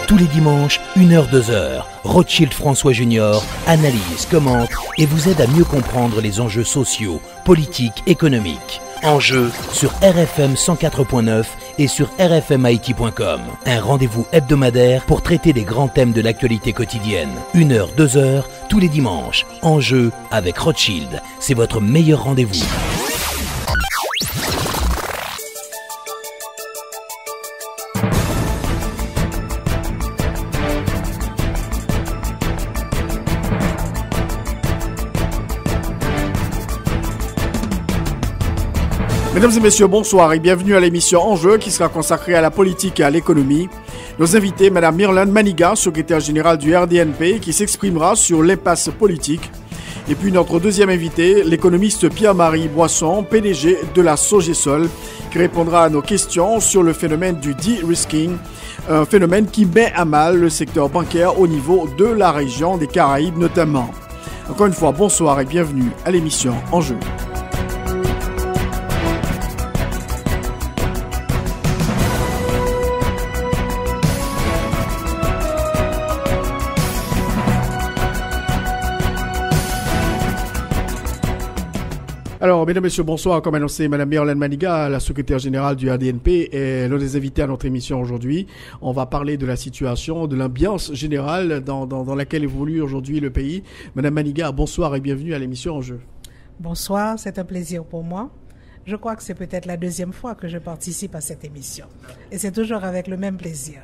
Tous les dimanches, 1h, 2h, Rothschild François Junior analyse, commente et vous aide à mieux comprendre les enjeux sociaux, politiques, économiques. Enjeux sur RFM 104.9 et sur rfmit.com. Un rendez-vous hebdomadaire pour traiter des grands thèmes de l'actualité quotidienne. 1h, 2h, tous les dimanches. Enjeux avec Rothschild. C'est votre meilleur rendez-vous. Mesdames et messieurs, bonsoir et bienvenue à l'émission Enjeux qui sera consacrée à la politique et à l'économie. Nos invités, Mme Myrlène Maniga, secrétaire générale du RDNP, qui s'exprimera sur l'impasse politique. Et puis notre deuxième invité, l'économiste Pierre-Marie Boisson, PDG de la Sogesol, qui répondra à nos questions sur le phénomène du de-risking, un phénomène qui met à mal le secteur bancaire au niveau de la région des Caraïbes notamment. Encore une fois, bonsoir et bienvenue à l'émission Enjeux. Alors, mesdames et messieurs, bonsoir. Comme annoncé, Mme Myrlène Maniga, la secrétaire générale du RDNP, est l'un des invités à notre émission aujourd'hui. On va parler de la situation, de l'ambiance générale dans laquelle évolue aujourd'hui le pays. Mme Maniga, bonsoir et bienvenue à l'émission Enjeux. Bonsoir, c'est un plaisir pour moi. Je crois que c'est peut-être la deuxième fois que je participe à cette émission. Et c'est toujours avec le même plaisir.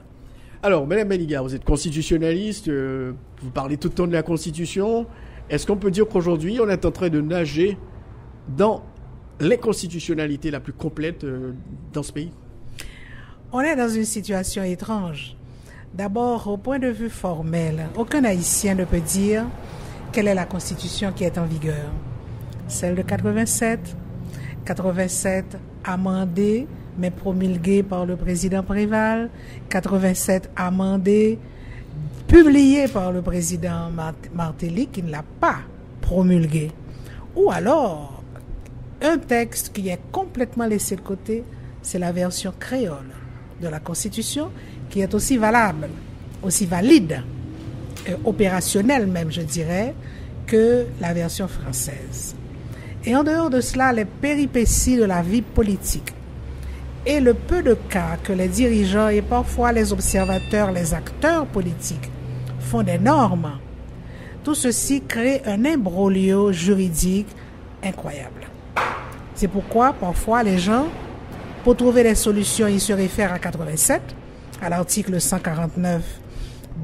Alors, Mme Maniga, vous êtes constitutionnaliste, vous parlez tout le temps de la Constitution. Est-ce qu'on peut dire qu'aujourd'hui, on est en train de nager dans l'inconstitutionnalité la plus complète dans ce pays? On est dans une situation étrange. D'abord, au point de vue formel, aucun Haïtien ne peut dire quelle est la Constitution qui est en vigueur. Celle de 87 amendée, mais promulguée par le président Préval, 87 amendée, publiée par le président Martelly, qui ne l'a pas promulguée. Ou alors, un texte qui est complètement laissé de côté, c'est la version créole de la Constitution, qui est aussi valable, aussi valide, opérationnelle même, je dirais, que la version française. Et en dehors de cela, les péripéties de la vie politique et le peu de cas que les dirigeants et parfois les observateurs, les acteurs politiques font des normes, tout ceci crée un imbroglio juridique incroyable. C'est pourquoi, parfois, les gens, pour trouver des solutions, ils se réfèrent à 87, à l'article 149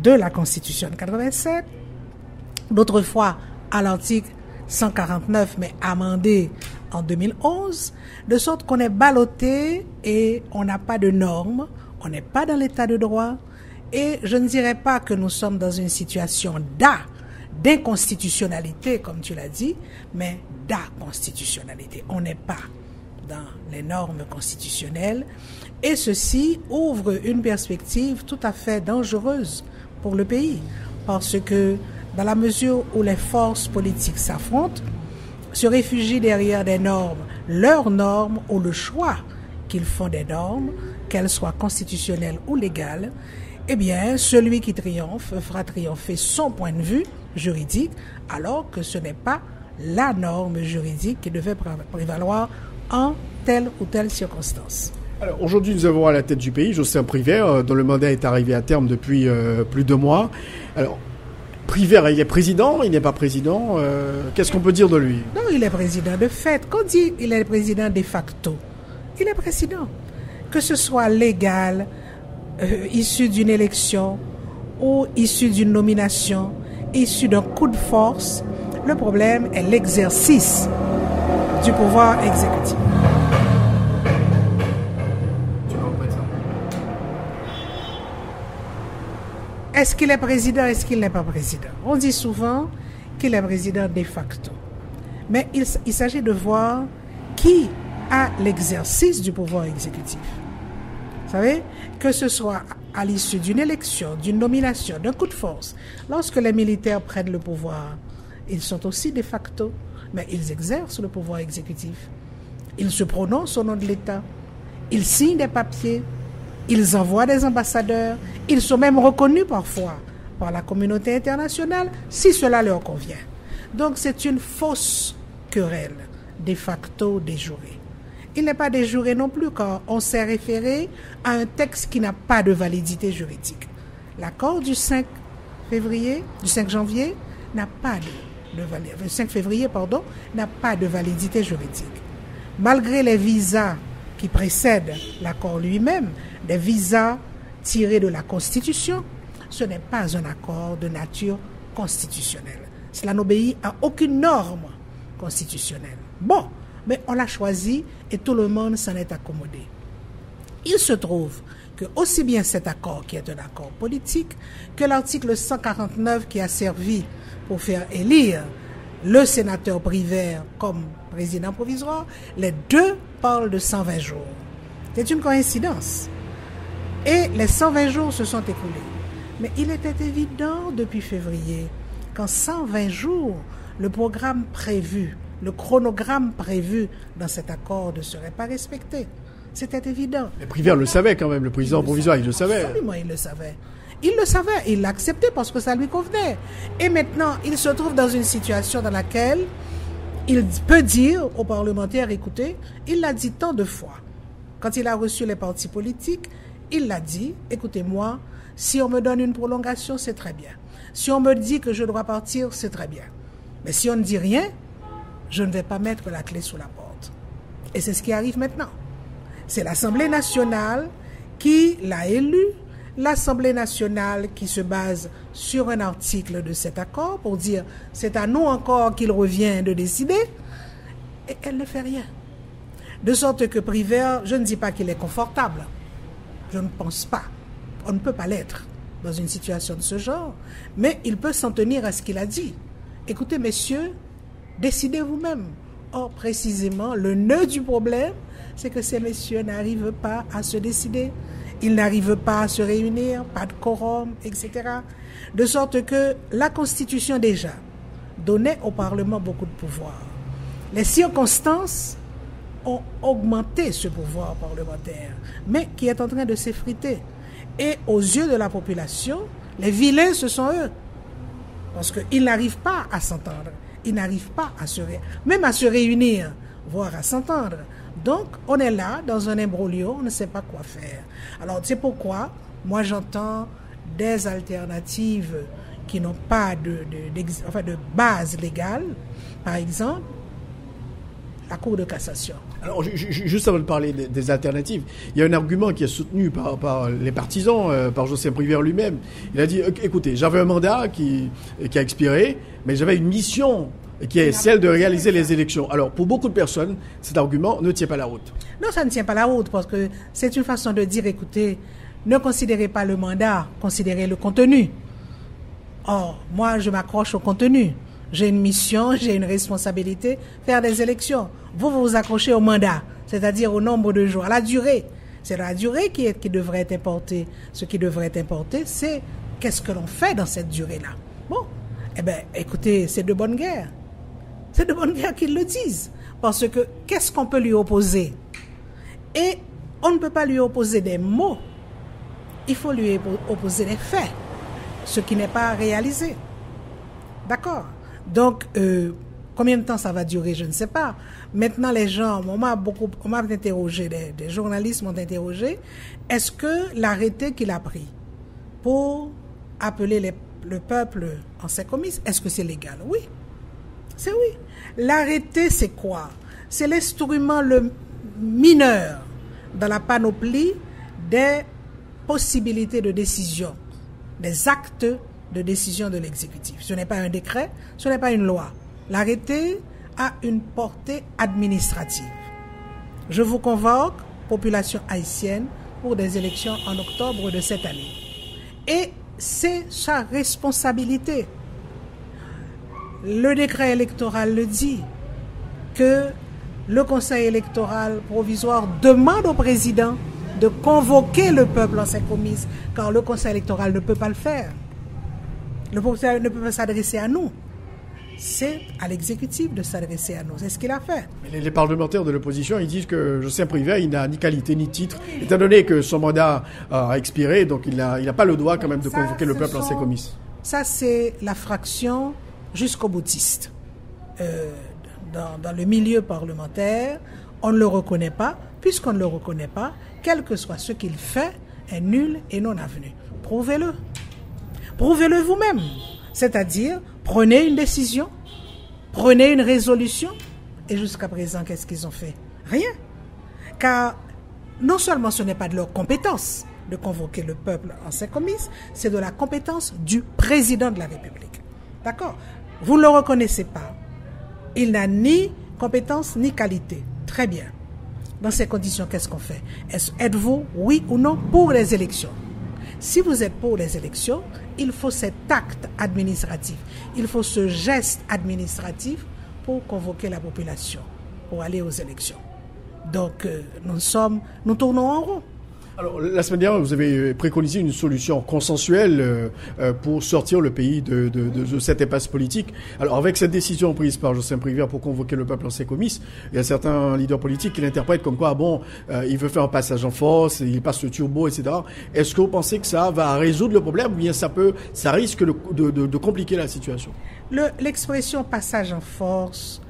de la Constitution de 87, d'autres fois à l'article 149, mais amendé en 2011, de sorte qu'on est ballotté et on n'a pas de normes, on n'est pas dans l'état de droit, et je ne dirais pas que nous sommes dans une situation d'inconstitutionnalité, comme tu l'as dit, mais d'aconstitutionnalité. On n'est pas dans les normes constitutionnelles et ceci ouvre une perspective tout à fait dangereuse pour le pays parce que dans la mesure où les forces politiques s'affrontent, se réfugient derrière des normes, leurs normes ou le choix qu'ils font des normes, qu'elles soient constitutionnelles ou légales, eh bien, celui qui triomphe fera triompher son point de vue juridique, alors que ce n'est pas la norme juridique qui devait prévaloir en telle ou telle circonstance. Alors, aujourd'hui, nous avons à la tête du pays Jospin Privert, dont le mandat est arrivé à terme depuis plus de mois. Alors, Privert, il est président, il n'est pas président. Qu'est-ce qu'on peut dire de lui? Non, il est président de fait. Quand on dit qu'il est président de facto, il est président. Que ce soit légal, issu d'une élection ou issu d'une nomination, issu d'un coup de force, le problème est l'exercice du pouvoir exécutif. Est-ce qu'il est président, est-ce qu'il n'est pas président? On dit souvent qu'il est président de facto. Mais il s'agit de voir qui a l'exercice du pouvoir exécutif. Vous savez, que ce soit à l'issue d'une élection, d'une nomination, d'un coup de force, lorsque les militaires prennent le pouvoir, ils sont aussi de facto, mais ils exercent le pouvoir exécutif. Ils se prononcent au nom de l'État, ils signent des papiers, ils envoient des ambassadeurs, Ils sont même reconnus parfois par la communauté internationale si cela leur convient. Donc c'est une fausse querelle, de facto déjurée. Il n'est pas déjuré non plus car on s'est référé à un texte qui n'a pas de validité juridique. L'accord du 5 janvier n'a pas de validité. Le 5 février, n'a pas de validité juridique. Malgré les visas qui précèdent l'accord lui-même, des visas tirés de la Constitution, ce n'est pas un accord de nature constitutionnelle. Cela n'obéit à aucune norme constitutionnelle. Bon, mais on l'a choisi et tout le monde s'en est accommodé. Il se trouve que aussi bien cet accord qui est un accord politique que l'article 149 qui a servi pour faire élire le sénateur Privert comme président provisoire, les deux parlent de 120 jours. C'est une coïncidence. Et les 120 jours se sont écoulés. Mais il était évident depuis février qu'en 120 jours, le programme prévu, le chronogramme prévu dans cet accord ne serait pas respecté. C'était évident. Mais Privert le savait quand même, le président provisoire, il le savait. Absolument, il le savait. Il le savait, il l'acceptait parce que ça lui convenait. Et maintenant, il se trouve dans une situation dans laquelle il peut dire aux parlementaires, écoutez, il l'a dit tant de fois. Quand il a reçu les partis politiques, il l'a dit, écoutez-moi, si on me donne une prolongation, c'est très bien. Si on me dit que je dois partir, c'est très bien. Mais si on ne dit rien, je ne vais pas mettre la clé sous la porte. Et c'est ce qui arrive maintenant. C'est l'Assemblée nationale qui l'a élu, l'Assemblée nationale qui se base sur un article de cet accord pour dire c'est à nous encore qu'il revient de décider, et elle ne fait rien. De sorte que Privert, je ne dis pas qu'il est confortable, je ne pense pas, on ne peut pas l'être dans une situation de ce genre, mais il peut s'en tenir à ce qu'il a dit. Écoutez messieurs, décidez vous-même. Or précisément, le nœud du problème, c'est que ces messieurs n'arrivent pas à se décider. Ils n'arrivent pas à se réunir, pas de quorum, etc. De sorte que la Constitution déjà donnait au Parlement beaucoup de pouvoir. Les circonstances ont augmenté ce pouvoir parlementaire, mais qui est en train de s'effriter. Et aux yeux de la population, les vilains, ce sont eux. Parce qu'ils n'arrivent pas à s'entendre. Ils n'arrivent pas même à se réunir, voire à s'entendre. Donc, on est là, dans un imbroglio, on ne sait pas quoi faire. Alors, c'est pourquoi, moi, j'entends des alternatives qui n'ont pas de base légale. Par exemple, la Cour de cassation. Alors, juste avant de parler des alternatives, il y a un argument qui est soutenu par les partisans, par Joseph Privert lui-même. Il a dit, écoutez, j'avais un mandat qui a expiré, mais j'avais une mission qui est celle de réaliser les élections. Alors, pour beaucoup de personnes, cet argument ne tient pas la route. Non, ça ne tient pas la route, parce que c'est une façon de dire, écoutez, ne considérez pas le mandat, considérez le contenu. Or, moi, je m'accroche au contenu. J'ai une mission, j'ai une responsabilité, faire des élections. Vous vous accrochez au mandat, c'est-à-dire au nombre de jours, à la durée. C'est la durée qui devrait être importée. Ce qui devrait être importé, c'est qu'est-ce que l'on fait dans cette durée-là. Bon, eh bien, écoutez, c'est de bonne guerre. C'est de bonne guerre qu'ils le disent. Parce que qu'est-ce qu'on peut lui opposer? Et on ne peut pas lui opposer des mots. Il faut lui opposer des faits. Ce qui n'est pas réalisé. D'accord? Donc, combien de temps ça va durer, je ne sais pas. Maintenant, les gens, on m'a interrogé, des journalistes m'ont interrogé, est-ce que l'arrêté qu'il a pris pour appeler le peuple en sécomise, est-ce que c'est légal? Oui. C'est oui. L'arrêté, c'est quoi? C'est l'instrument le mineur dans la panoplie des possibilités de décision, des actes de décision de l'exécutif. Ce n'est pas un décret, ce n'est pas une loi. L'arrêté a une portée administrative. Je vous convoque, population haïtienne, pour des élections en octobre de cette année. Et c'est sa responsabilité. Le décret électoral le dit, que le Conseil électoral provisoire demande au président de convoquer le peuple en sécomise, car le Conseil électoral ne peut pas le faire. Le Conseil ne peut pas s'adresser à nous. c'est à l'exécutif de s'adresser à nous. C'est ce qu'il a fait. Les parlementaires de l'opposition, ils disent que Jocelyn Prévert, il n'a ni qualité ni titre, étant donné que son mandat a expiré, donc il n'a pas le droit quand même de convoquer le peuple en ses comices. Ça, c'est la fraction jusqu'au boutiste. Dans le milieu parlementaire, on ne le reconnaît pas. Puisqu'on ne le reconnaît pas, quel que soit ce qu'il fait, est nul et non avenu. Prouvez-le. Prouvez-le vous-même. C'est-à-dire, prenez une décision, prenez une résolution. Et jusqu'à présent, qu'est-ce qu'ils ont fait? Rien. Car non seulement ce n'est pas de leur compétence de convoquer le peuple en ses comices, c'est de la compétence du président de la République. D'accord? Vous ne le reconnaissez pas. Il n'a ni compétence ni qualité. Très bien. Dans ces conditions, qu'est-ce qu'on fait? Êtes-vous, oui ou non, pour les élections? Si vous êtes pour les élections, il faut cet acte administratif, il faut ce geste administratif pour convoquer la population, pour aller aux élections. Donc, nous tournons en rond. Alors, la semaine dernière, vous avez préconisé une solution consensuelle pour sortir le pays de cette impasse politique. Alors, avec cette décision prise par Jocelyn Prévert pour convoquer le peuple en ses comices, il y a certains leaders politiques qui l'interprètent comme quoi, il veut faire un passage en force, il passe le turbo, etc. Est-ce que vous pensez que ça va résoudre le problème ou bien ça risque de compliquer la situation? L'expression passage en force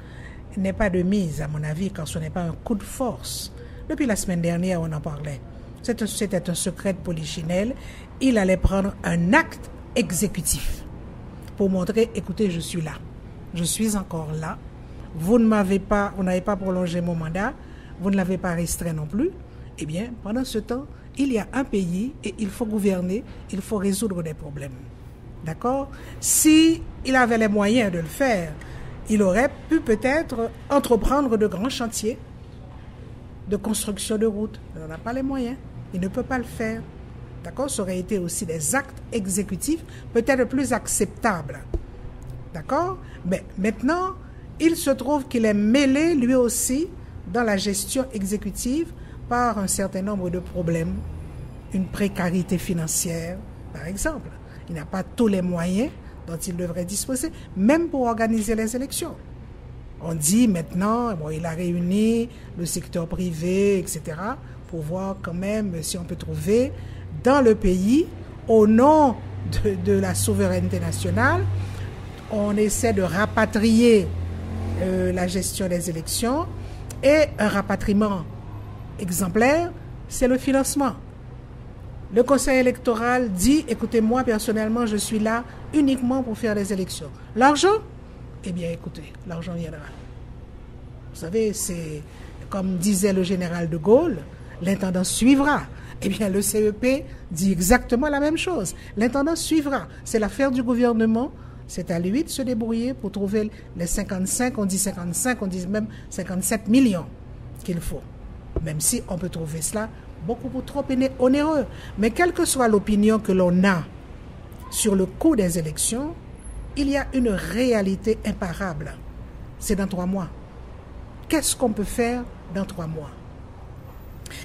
n'est pas de mise, à mon avis, quand ce n'est pas un coup de force. Depuis la semaine dernière, on en parlait. C'était un secret de polichinelle. Il allait prendre un acte exécutif pour montrer, écoutez, je suis là. Je suis encore là. Vous n'avez pas prolongé mon mandat. Vous ne l'avez pas restreint non plus. Eh bien, pendant ce temps, il y a un pays et il faut gouverner, il faut résoudre des problèmes. D'accord? Si il avait les moyens de le faire, il aurait pu peut-être entreprendre de grands chantiers de construction de routes. Il n'en a pas les moyens. Il ne peut pas le faire. D'accord? Ça aurait été aussi des actes exécutifs peut-être plus acceptables. D'accord? Mais maintenant, il se trouve qu'il est mêlé lui aussi dans la gestion exécutive par un certain nombre de problèmes. Une précarité financière, par exemple. Il n'a pas tous les moyens dont il devrait disposer, même pour organiser les élections. On dit maintenant, il a réuni le secteur privé, etc., pour voir quand même si on peut trouver dans le pays, au nom de la souveraineté nationale, on essaie de rapatrier la gestion des élections et un rapatriement exemplaire, c'est le financement. Le conseil électoral dit, écoutez, moi personnellement, je suis là uniquement pour faire les élections. L'argent? Eh bien, écoutez, l'argent viendra. Vous savez, c'est comme disait le général de Gaulle, l'intendant suivra. Eh bien, le CEP dit exactement la même chose. L'intendant suivra. C'est l'affaire du gouvernement. C'est à lui de se débrouiller pour trouver les 55, on dit même 57 millions qu'il faut. Même si on peut trouver cela beaucoup trop onéreux. Mais quelle que soit l'opinion que l'on a sur le coût des élections, il y a une réalité imparable. C'est dans 3 mois. Qu'est-ce qu'on peut faire dans 3 mois?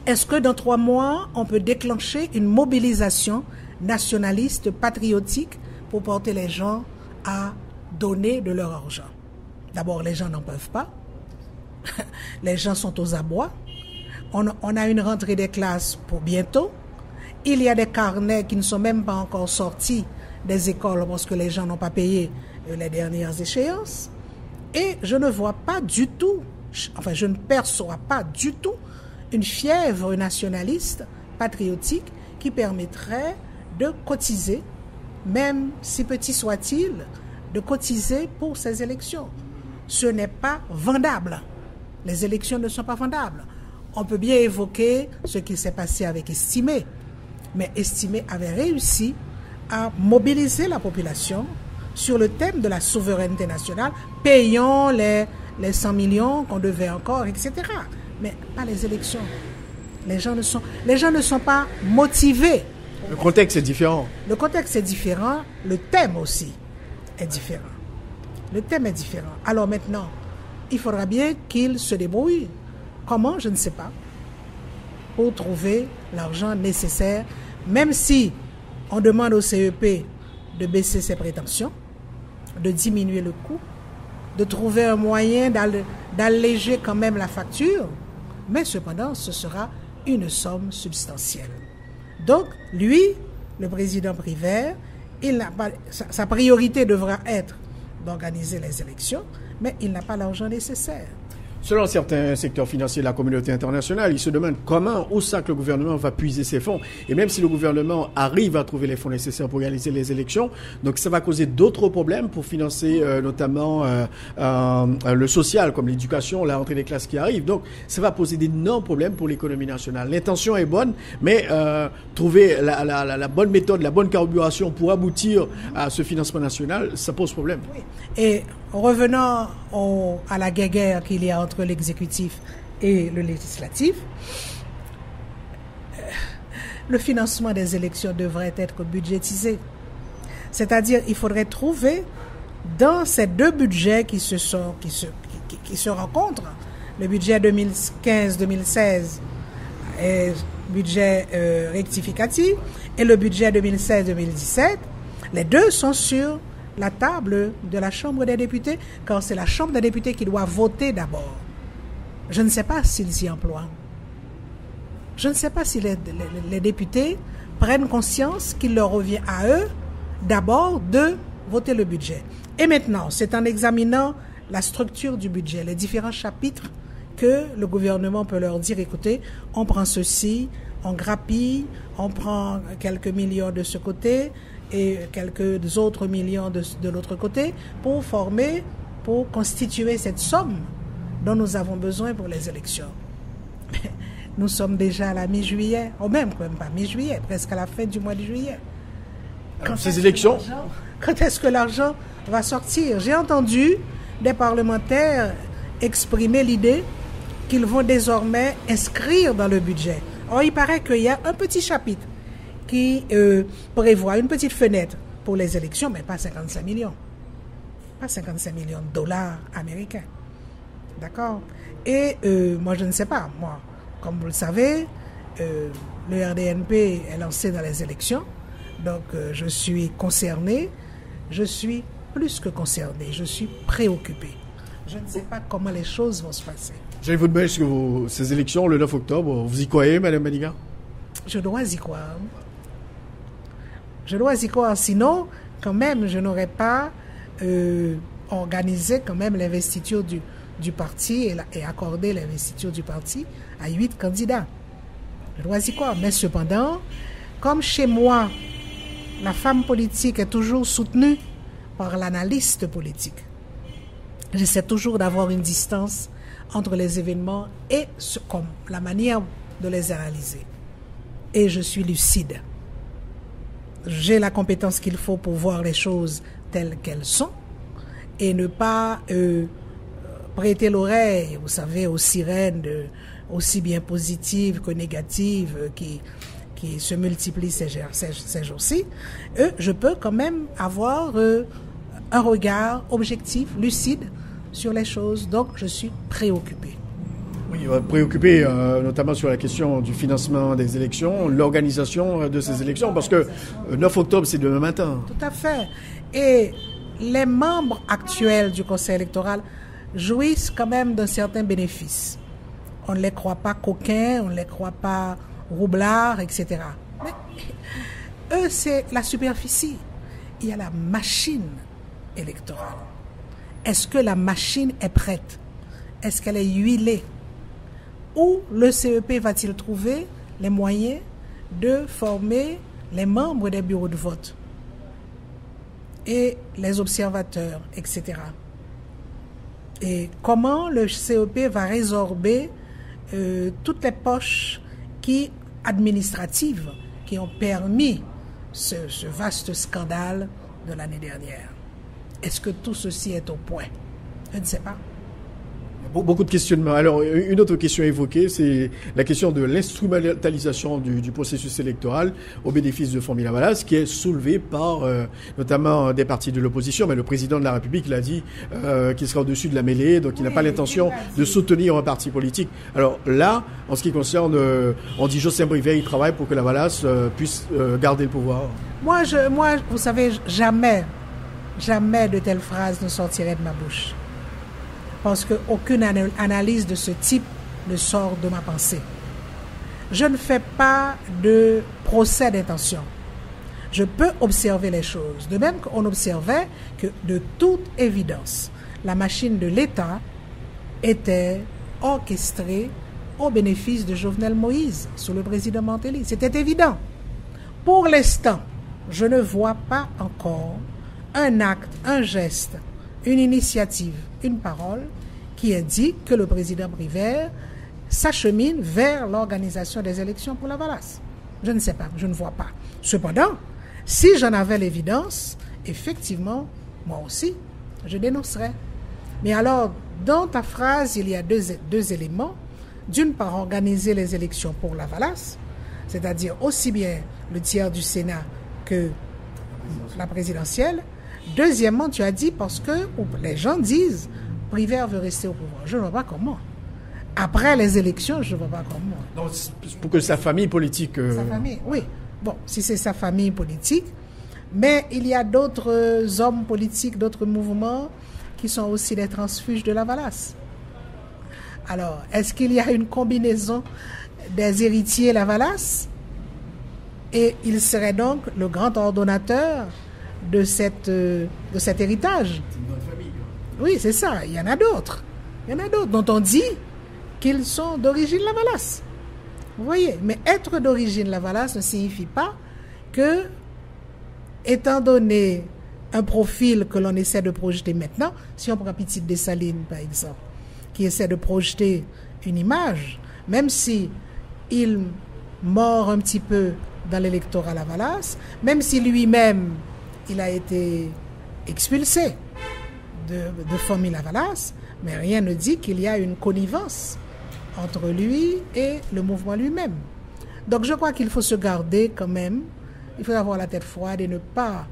Est-ce que dans 3 mois, on peut déclencher une mobilisation nationaliste, patriotique, pour porter les gens à donner de leur argent? D'abord, les gens n'en peuvent pas. Les gens sont aux abois. On a une rentrée des classes pour bientôt. Il y a des carnets qui ne sont même pas encore sortis des écoles parce que les gens n'ont pas payé les dernières échéances. Et je ne vois pas du tout, je ne perçois pas du tout une fièvre nationaliste, patriotique, qui permettrait de cotiser, même si petit soit-il, de cotiser pour ces élections. Ce n'est pas vendable. Les élections ne sont pas vendables. On peut bien évoquer ce qui s'est passé avec Estimé, mais Estimé avait réussi à mobiliser la population sur le thème de la souveraineté nationale, payons les 100 millions qu'on devait encore, etc. Mais pas les élections. Les gens ne sont pas motivés. Le contexte est différent. Le contexte est différent, le thème aussi est différent. Le thème est différent. Alors maintenant, il faudra bien qu'ils se débrouillent. Comment? Je ne sais pas. Pour trouver l'argent nécessaire, même si on demande au CEP de baisser ses prétentions, de diminuer le coût, de trouver un moyen d'alléger quand même la facture, mais cependant, ce sera une somme substantielle. Donc, lui, le président Prévert, sa priorité devra être d'organiser les élections, mais il n'a pas l'argent nécessaire. Selon certains secteurs financiers de la communauté internationale, ils se demandent comment, où ça que le gouvernement va puiser ses fonds. Et même si le gouvernement arrive à trouver les fonds nécessaires pour réaliser les élections, donc ça va causer d'autres problèmes pour financer notamment le social, comme l'éducation, la rentrée des classes qui arrive. Donc ça va poser d'énormes problèmes pour l'économie nationale. L'intention est bonne, mais trouver la bonne méthode, la bonne carburation pour aboutir à ce financement national, ça pose problème. Oui. Et revenant à la guerre qu'il y a entre l'exécutif et le législatif, le financement des élections devrait être budgétisé. C'est-à-dire, il faudrait trouver dans ces deux budgets qui se rencontrent, le budget 2015-2016 et budget rectificatif et le budget 2016-2017, les deux sont sur la table de la Chambre des députés, car c'est la Chambre des députés qui doit voter d'abord. Je ne sais pas s'ils s'y emploient. Je ne sais pas si les députés prennent conscience qu'il leur revient à eux d'abord de voter le budget. Et maintenant, c'est en examinant la structure du budget, les différents chapitres, que le gouvernement peut leur dire, écoutez, on prend ceci, on grappille, on prend quelques millions de ce côté, et quelques autres millions de l'autre côté pour constituer cette somme dont nous avons besoin pour les élections. Nous sommes déjà à la mi-juillet, ou même pas mi-juillet, presque à la fin du mois de juillet. Ces élections, quand est-ce que l'argent va sortir? J'ai entendu des parlementaires exprimer l'idée qu'ils vont désormais inscrire dans le budget. Or, il paraît qu'il y a un petit chapitre qui prévoit une petite fenêtre pour les élections, mais pas 55 millions. Pas 55 millions de dollars américains. D'accord? Et moi, je ne sais pas. Moi, comme vous le savez, le RDNP est lancé dans les élections. Donc, je suis concerné. Je suis plus que concerné. Je suis préoccupé. Je ne sais pas comment les choses vont se passer. J'allais vous demander, est-ce que ces élections, le 9 octobre, vous y croyez, Mme Maniga? Je dois y croire. Je dois y croire, sinon, quand même, je n'aurais pas organisé quand même l'investiture du parti et accordé l'investiture du parti à 8 candidats. Je dois y croire. Mais cependant, comme chez moi, la femme politique est toujours soutenue par l'analyste politique, j'essaie toujours d'avoir une distance entre les événements et comme la manière de les analyser. Et je suis lucide. J'ai la compétence qu'il faut pour voir les choses telles qu'elles sont et ne pas prêter l'oreille, vous savez, aux sirènes aussi bien positives que négatives qui se multiplient ces jours-ci. Je peux quand même avoir un regard objectif, lucide sur les choses. Donc, je suis préoccupé. Oui, préoccupé notamment sur la question du financement des élections, l'organisation de ces élections, parce que 9 octobre, c'est demain matin. Tout à fait. Et les membres actuels du Conseil électoral jouissent quand même d'un certain bénéfice. On ne les croit pas coquins, on ne les croit pas roublards, etc. Mais eux, c'est la superficie. Il y a la machine électorale. Est-ce que la machine est prête? Est-ce qu'elle est huilée? Où le CEP va-t-il trouver les moyens de former les membres des bureaux de vote et les observateurs, etc. Et comment le CEP va résorber toutes les poches administratives qui ont permis ce vaste scandale de l'année dernière? Est-ce que tout ceci est au point? Je ne sais pas. Beaucoup de questionnements. Alors, une autre question évoquée, c'est la question de l'instrumentalisation du processus électoral au bénéfice de Formila Wallace, qui est soulevée par notamment des partis de l'opposition. Mais le président de la République l'a dit qu'il sera au-dessus de la mêlée, donc il n'a pas l'intention de soutenir un parti politique. Alors là, en ce qui concerne, on dit Jocelyn Brivet, il travaille pour que la Wallace puisse garder le pouvoir. Moi, vous savez, jamais de telles phrases ne sortiraient de ma bouche. parce qu'aucune analyse de ce type ne sort de ma pensée. Je ne fais pas de procès d'intention. Je peux observer les choses. De même qu'on observait que, de toute évidence, la machine de l'État était orchestrée au bénéfice de Jovenel Moïse sous le président Martelly. C'était évident. Pour l'instant, je ne vois pas encore un acte, un geste, une initiative, une parole qui indique que le président Prévert s'achemine vers l'organisation des élections pour la Valace. Je ne sais pas, je ne vois pas. Cependant, si j'en avais l'évidence, effectivement, moi aussi, je dénoncerais. Mais alors, dans ta phrase, il y a deux éléments. D'une part, organiser les élections pour la Valace, c'est-à-dire aussi bien le tiers du Sénat que la présidentielle. Deuxièmement, tu as dit parce que les gens disent Prévert veut rester au pouvoir. Je ne vois pas comment. Après les élections, je ne vois pas comment. Non, c'est pour que sa famille politique... Sa famille, oui. Bon, si c'est sa famille politique, mais il y a d'autres hommes politiques, d'autres mouvements qui sont aussi des transfuges de la Valace. Alors, est-ce qu'il y a une combinaison des héritiers la Valace? Et il serait donc le grand ordonnateur de cet héritage. C'est une bonne famille. Oui, c'est ça. Il y en a d'autres. Il y en a d'autres dont on dit qu'ils sont d'origine la Valace. Vous voyez, mais être d'origine la Valace ne signifie pas que, étant donné un profil que l'on essaie de projeter maintenant, si on prend Petite Dessalines par exemple, qui essaie de projeter une image, même si il mord un petit peu dans l'électorat la Valace, même si lui-même il a été expulsé de famille la Valace, mais rien ne dit qu'il y a une connivence entre lui et le mouvement lui-même. Donc je crois qu'il faut se garder quand même, il faut avoir la tête froide et ne pas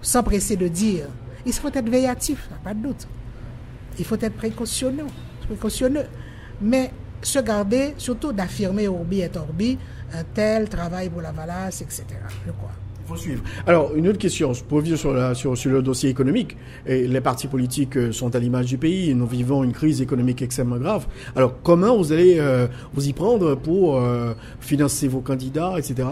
s'empresser de dire. Il faut être véatif, pas de doute. Il faut être précautionneux, mais se garder surtout d'affirmer orbi et orbi un tel travail pour la Valace, etc. Je crois. Il faut suivre. Alors, une autre question, pour revenir sur le dossier économique. Et les partis politiques sont à l'image du pays. Nous vivons une crise économique extrêmement grave. Alors, comment vous allez vous y prendre pour financer vos candidats, etc.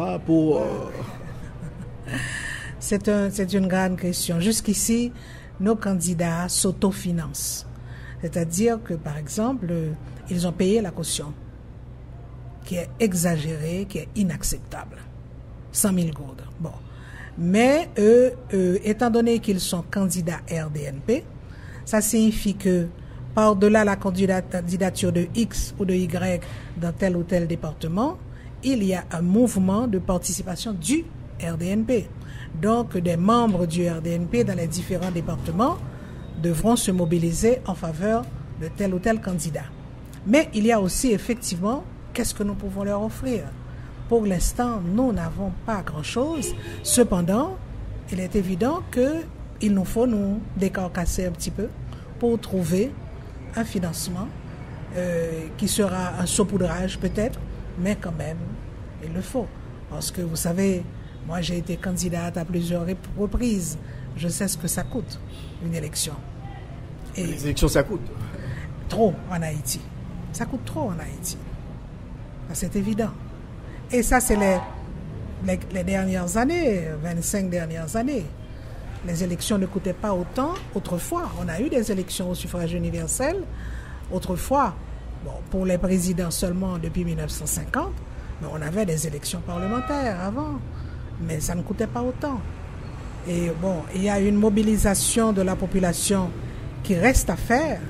C'est une grande question. Jusqu'ici, nos candidats s'autofinancent. C'est-à-dire que, par exemple, ils ont payé la caution, qui est exagérée, qui est inacceptable. 100 000 gourdes. Bon. Mais eux, étant donné qu'ils sont candidats RDNP, ça signifie que par-delà la candidature de X ou de Y dans tel ou tel département, il y a un mouvement de participation du RDNP. Donc, des membres du RDNP dans les différents départements devront se mobiliser en faveur de tel ou tel candidat. Mais il y a aussi effectivement, qu'est-ce que nous pouvons leur offrir? Pour l'instant, nous n'avons pas grand-chose. Cependant, il est évident qu'il nous faut nous décarcasser un petit peu pour trouver un financement qui sera un saupoudrage peut-être, mais quand même, il le faut. Parce que vous savez, moi j'ai été candidate à plusieurs reprises. Je sais ce que ça coûte, une élection. Et les élections, ça coûte? Trop en Haïti. Ça coûte trop en Haïti. C'est évident. Et ça, c'est les dernières années, 25 dernières années. Les élections ne coûtaient pas autant autrefois. On a eu des élections au suffrage universel autrefois. Bon, pour les présidents seulement depuis 1950, mais on avait des élections parlementaires avant. Mais ça ne coûtait pas autant. Et bon, il y a une mobilisation de la population qui reste à faire.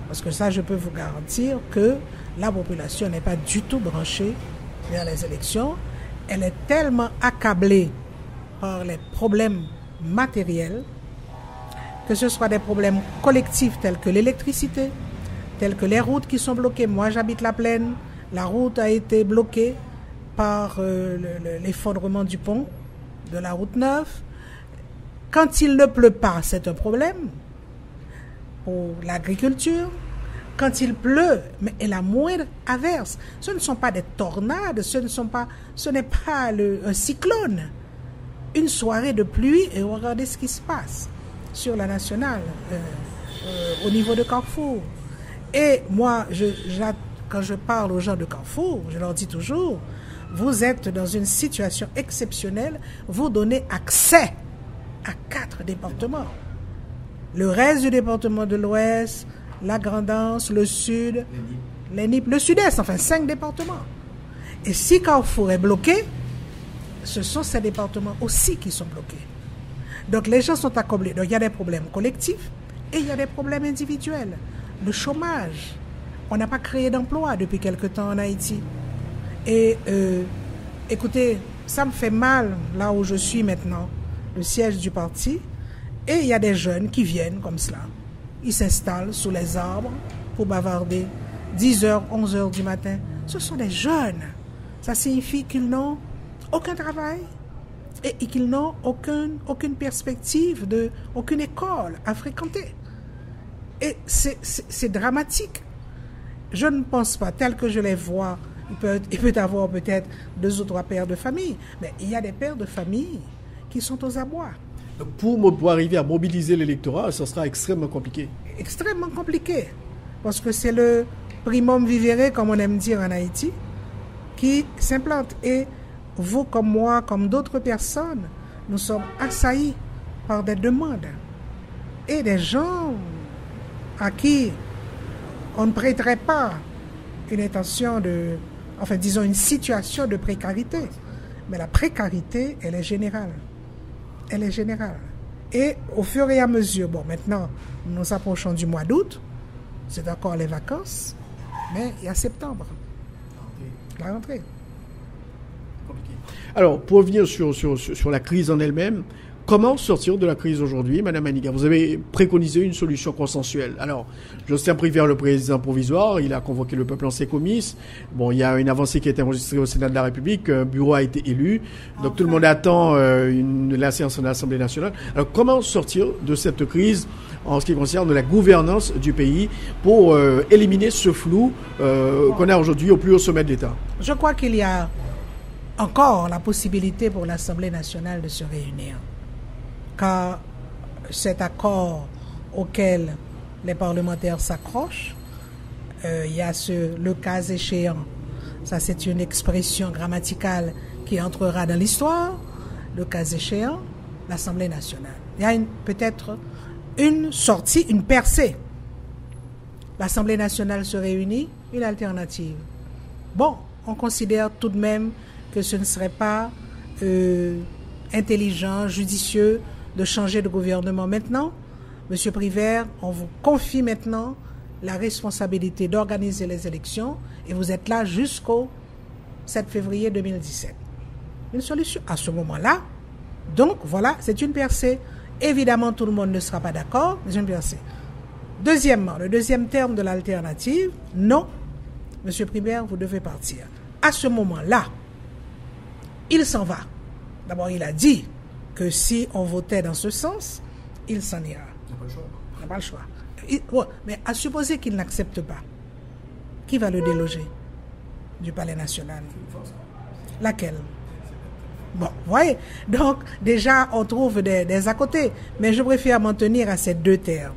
Parce que ça, je peux vous garantir que la population n'est pas du tout branchée vers les élections. Elle est tellement accablée par les problèmes matériels, que ce soit des problèmes collectifs tels que l'électricité, tels que les routes qui sont bloquées. Moi, j'habite la Plaine. La route a été bloquée par l'effondrement du pont de la route 9. Quand il ne pleut pas, c'est un problème pour l'agriculture. Quand il pleut, mais et la moindre averse, ce ne sont pas des tornades, ce n'est pas un cyclone. Une soirée de pluie, et regardez ce qui se passe sur la nationale. au niveau de Carrefour. Et moi, quand je parle aux gens de Carrefour, je leur dis toujours, vous êtes dans une situation exceptionnelle, vous donnez accès à 4 départements. Le reste du département de l'Ouest, la Grand'Anse, le Sud, le Sud-Est, enfin 5 départements. Et si Carrefour est bloqué, ce sont ces départements aussi qui sont bloqués. Donc les gens sont accablés. Donc il y a des problèmes collectifs et il y a des problèmes individuels. Le chômage. On n'a pas créé d'emploi depuis quelque temps en Haïti. Et écoutez, ça me fait mal là où je suis maintenant, le siège du parti. Et il y a des jeunes qui viennent comme cela. Ils s'installent sous les arbres pour bavarder 10h, 11h du matin. Ce sont des jeunes. Ça signifie qu'ils n'ont aucun travail et qu'ils n'ont aucune perspective, aucune école à fréquenter. Et c'est dramatique. Je ne pense pas, tel que je les vois, il peut y avoir peut-être 2 ou 3 pères de famille, mais il y a des pères de famille qui sont aux abois. Pour arriver à mobiliser l'électorat, ça sera extrêmement compliqué. Extrêmement compliqué, parce que c'est le primum vivere, comme on aime dire en Haïti, qui s'implante. Et vous, comme moi, comme d'autres personnes, nous sommes assaillis par des demandes. Et des gens à qui on ne prêterait pas une intention disons une situation de précarité. Mais la précarité, elle est générale. Elle est générale. Et au fur et à mesure, maintenant, nous approchons du mois d'août, c'est encore les vacances, mais il y a septembre, la rentrée. Alors, pour revenir sur la crise en elle-même, comment sortir de la crise aujourd'hui, Madame Maniga? Vous avez préconisé une solution consensuelle. Alors, Jospin Prévert, le président provisoire, il a convoqué le peuple en ses comices. Bon, il y a une avancée qui a été enregistrée au Sénat de la République, un bureau a été élu. Donc, tout le monde attend la séance de l'Assemblée nationale. Alors, comment sortir de cette crise en ce qui concerne la gouvernance du pays pour éliminer ce flou qu'on a aujourd'hui au plus haut sommet de l'État? Je crois qu'il y a encore la possibilité pour l'Assemblée nationale de se réunir. Car cet accord auquel les parlementaires s'accrochent, il y a le cas échéant. Ça, c'est une expression grammaticale qui entrera dans l'histoire. Le cas échéant, l'Assemblée nationale. Il y a peut-être une sortie, une percée. L'Assemblée nationale se réunit, une alternative. Bon, on considère tout de même que ce ne serait pas intelligent, judicieux, de changer de gouvernement maintenant. Monsieur Prévert, on vous confie maintenant la responsabilité d'organiser les élections et vous êtes là jusqu'au 7 février 2017. Une solution à ce moment-là. Donc, voilà, c'est une percée. Évidemment, tout le monde ne sera pas d'accord, mais c'est une percée. Deuxièmement, le deuxième terme de l'alternative, non, Monsieur Prévert, vous devez partir. À ce moment-là, il s'en va. D'abord, il a dit que si on votait dans ce sens, il s'en ira. Il n'a pas le choix. Il n'a pas le choix. Mais à supposer qu'il n'accepte pas, qui va le déloger du Palais national? Laquelle? Bon, vous voyez. Donc, déjà, on trouve des à côté. Mais je préfère m'en tenir à ces 2 termes.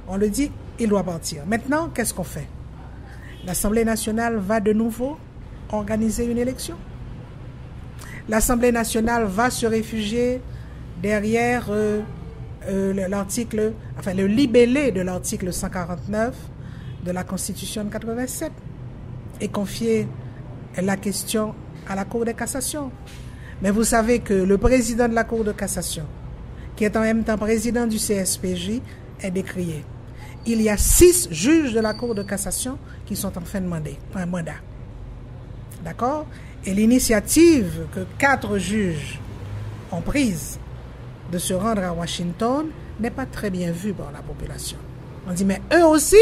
On le dit, il doit partir. Maintenant, qu'est-ce qu'on fait? L'Assemblée nationale va de nouveau organiser une élection. L'Assemblée nationale va se réfugier derrière le libellé de l'article 149 de la Constitution de 87 et confier la question à la Cour de cassation. Mais vous savez que le président de la Cour de cassation, qui est en même temps président du CSPJ, est décrié. Il y a 6 juges de la Cour de cassation qui sont en fin de mandat. D'accord? Et l'initiative que 4 juges ont prise de se rendre à Washington n'est pas très bien vue par la population. On dit, mais eux aussi,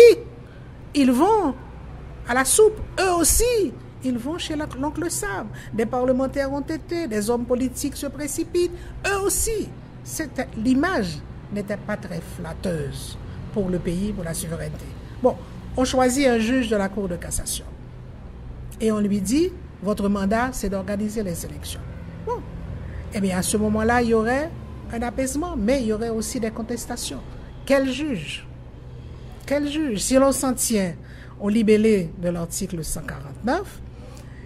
ils vont à la soupe. Eux aussi, ils vont chez l'oncle Sam. Des parlementaires ont été, des hommes politiques se précipitent. Eux aussi. L'image n'était pas très flatteuse pour le pays, pour la souveraineté. Bon, on choisit un juge de la Cour de cassation. Et on lui dit, votre mandat, c'est d'organiser les élections. Bon. Eh bien, à ce moment-là, il y aurait un apaisement, mais il y aurait aussi des contestations. Quel juge quel juge? Si l'on s'en tient au libellé de l'article 149,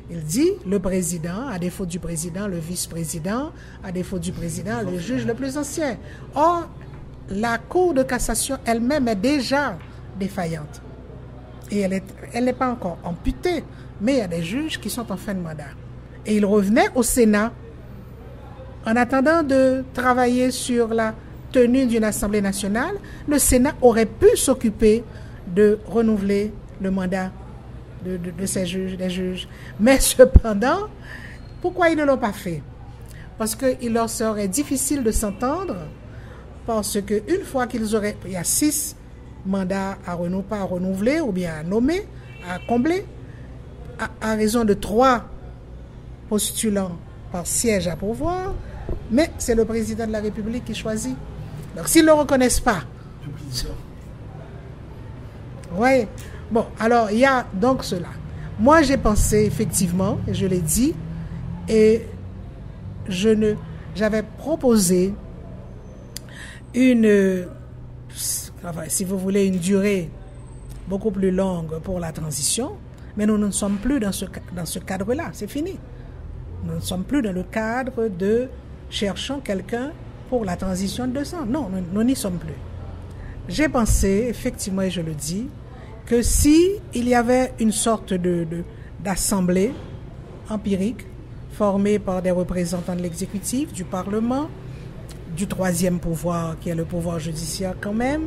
il dit le président, à défaut du président, le vice-président, à défaut du président, le juge le plus ancien. Or, la Cour de cassation elle-même est déjà défaillante. Et elle n'est pas encore amputée, mais il y a des juges qui sont en fin de mandat. Et il revenait au Sénat en attendant de travailler sur la tenue d'une Assemblée nationale. Le Sénat aurait pu s'occuper de renouveler le mandat de ces juges, des juges. Mais cependant, pourquoi ils ne l'ont pas fait? Parce qu'il leur serait difficile de s'entendre, parce qu'une fois qu'ils auraient... Il y a 6 mandats pas à renouveler ou bien à nommer, à combler, à raison de 3 postulants par siège à pourvoir, mais c'est le président de la République qui choisit. Donc s'ils ne le reconnaissent pas... Oui. Bon, alors il y a donc cela. Moi j'ai pensé effectivement, et je l'ai dit, et j'avais proposé si vous voulez, une durée beaucoup plus longue pour la transition, mais nous ne sommes plus dans ce cadre-là, c'est fini. Nous ne sommes plus dans le cadre de cherchons quelqu'un pour la transition de 200. Non, nous n'y sommes plus. J'ai pensé, effectivement, et je le dis, que si il y avait une sorte d'assemblée empirique formée par des représentants de l'exécutif, du Parlement, du troisième pouvoir qui est le pouvoir judiciaire quand même,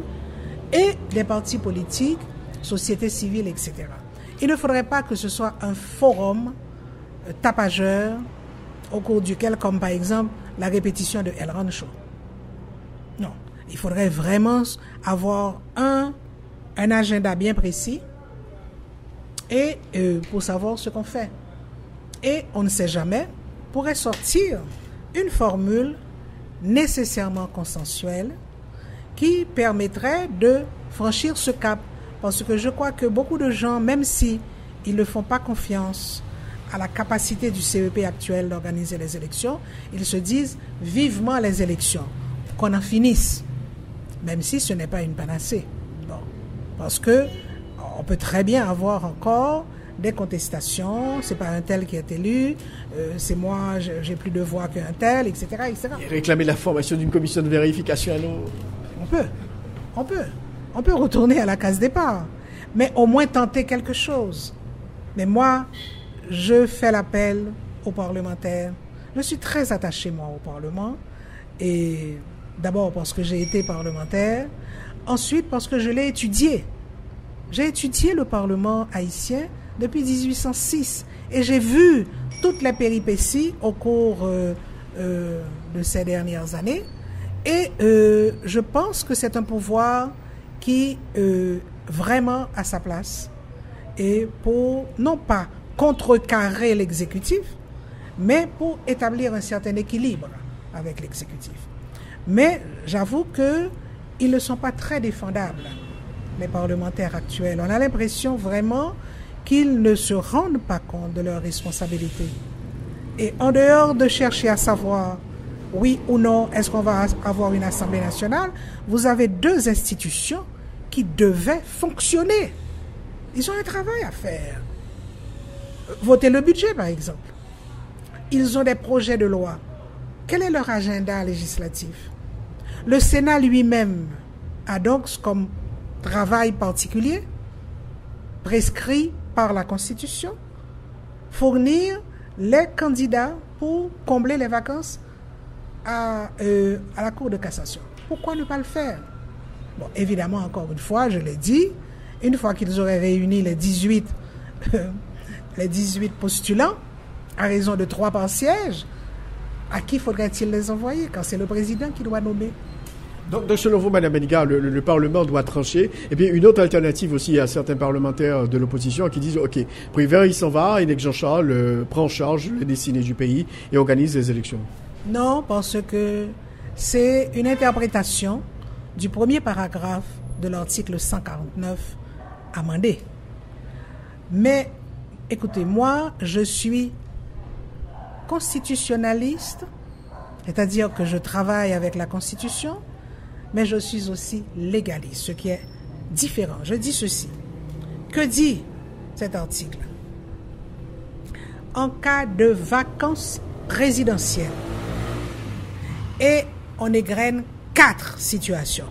et des partis politiques, société civile, etc. Il ne faudrait pas que ce soit un forum tapageur au cours duquel, comme par exemple la répétition de El Rancho. Non, il faudrait vraiment avoir un agenda bien précis et pour savoir ce qu'on fait. Et on ne sait jamais, pourrait sortir une formule nécessairement consensuelle qui permettrait de franchir ce cap. Parce que je crois que beaucoup de gens, même si ils ne font pas confiance à la capacité du CEP actuel d'organiser les élections, ils se disent vivement les élections, qu'on en finisse, même si ce n'est pas une panacée. Bon. Parce que on peut très bien avoir encore des contestations, c'est pas un tel qui est élu, c'est moi, j'ai plus de voix qu'un tel, etc., etc. Et réclamer la formation d'une commission de vérification à nous. On peut retourner à la case départ, mais au moins tenter quelque chose. Mais moi, je fais l'appel aux parlementaires. Je suis très attaché, moi, au Parlement. Et d'abord parce que j'ai été parlementaire. Ensuite, parce que je l'ai étudié. J'ai étudié le Parlement haïtien depuis 1806. Et j'ai vu toutes les péripéties au cours de ces dernières années. Et je pense que c'est un pouvoir qui vraiment a sa place. Et pour, non pas contrecarrer l'exécutif, mais pour établir un certain équilibre avec l'exécutif. Mais j'avoue qu'ils ne sont pas très défendables, les parlementaires actuels. On a l'impression vraiment qu'ils ne se rendent pas compte de leurs responsabilités. Et en dehors de chercher à savoir, oui ou non, est-ce qu'on va avoir une Assemblée nationale, vous avez 2 institutions qui devaient fonctionner. Ils ont un travail à faire. Voter le budget, par exemple. Ils ont des projets de loi. Quel est leur agenda législatif? Le Sénat lui-même a donc comme travail particulier, prescrit par la Constitution, fournir les candidats pour combler les vacances à la Cour de cassation. Pourquoi ne pas le faire? Bon, évidemment, encore une fois, je l'ai dit, une fois qu'ils auraient réuni les 18 postulants, à raison de 3 par siège, à qui faudrait-il les envoyer quand c'est le président qui doit nommer? Donc selon vous, Mme Maniga, le Parlement doit trancher. Et puis une autre alternative aussi à certains parlementaires de l'opposition qui disent « Ok, Prévert, il s'en va, et Jean-Charles prend en charge les destinées du pays et organise les élections. » Non, parce que c'est une interprétation du premier paragraphe de l'article 149 amendé. Mais, écoutez, moi, je suis constitutionnaliste, c'est-à-dire que je travaille avec la Constitution, mais je suis aussi légaliste, ce qui est différent. Je dis ceci. Que dit cet article? En cas de vacances présidentielles, et on égrène 4 situations.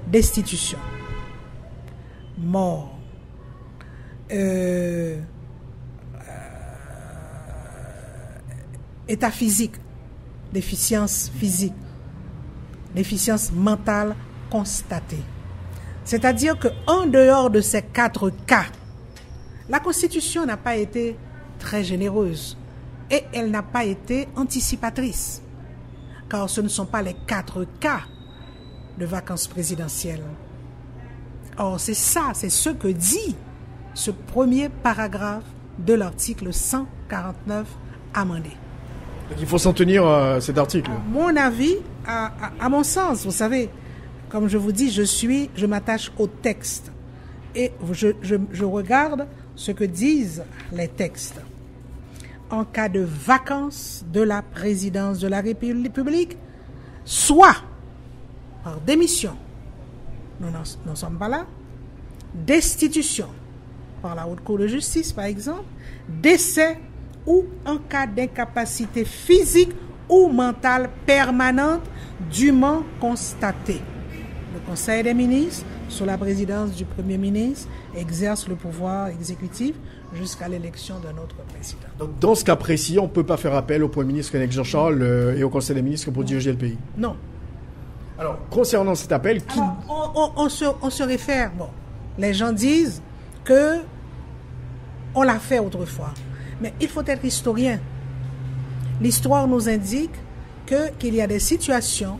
Destitution, mort, état physique, déficience physique, déficience mentale constatée. C'est-à-dire qu'en dehors de ces 4 cas, la Constitution n'a pas été très généreuse et elle n'a pas été anticipatrice, car ce ne sont pas les 4 cas de vacances présidentielles. Or, c'est ça, c'est ce que dit ce premier paragraphe de l'article 149 amendé. Donc, il faut s'en tenir à cet article. À mon avis, à mon sens, vous savez, comme je vous dis, je m'attache au texte et je regarde ce que disent les textes. En cas de vacances de la présidence de la République, soit par démission, nous n'en sommes pas là, destitution par la Haute Cour de justice, par exemple, décès ou en cas d'incapacité physique ou mentale permanente dûment constatée. Le Conseil des ministres, sous la présidence du Premier ministre, exerce le pouvoir exécutif jusqu'à l'élection d'un autre président. Donc, dans ce cas précis, on ne peut pas faire appel au Premier ministre René Jean-Charles et au Conseil des ministres pour diriger le pays? Non. Alors, concernant cet appel, qui... Alors, on se réfère. Bon, les gens disent que on l'a fait autrefois. Mais il faut être historien. L'histoire nous indique qu'il y a des situations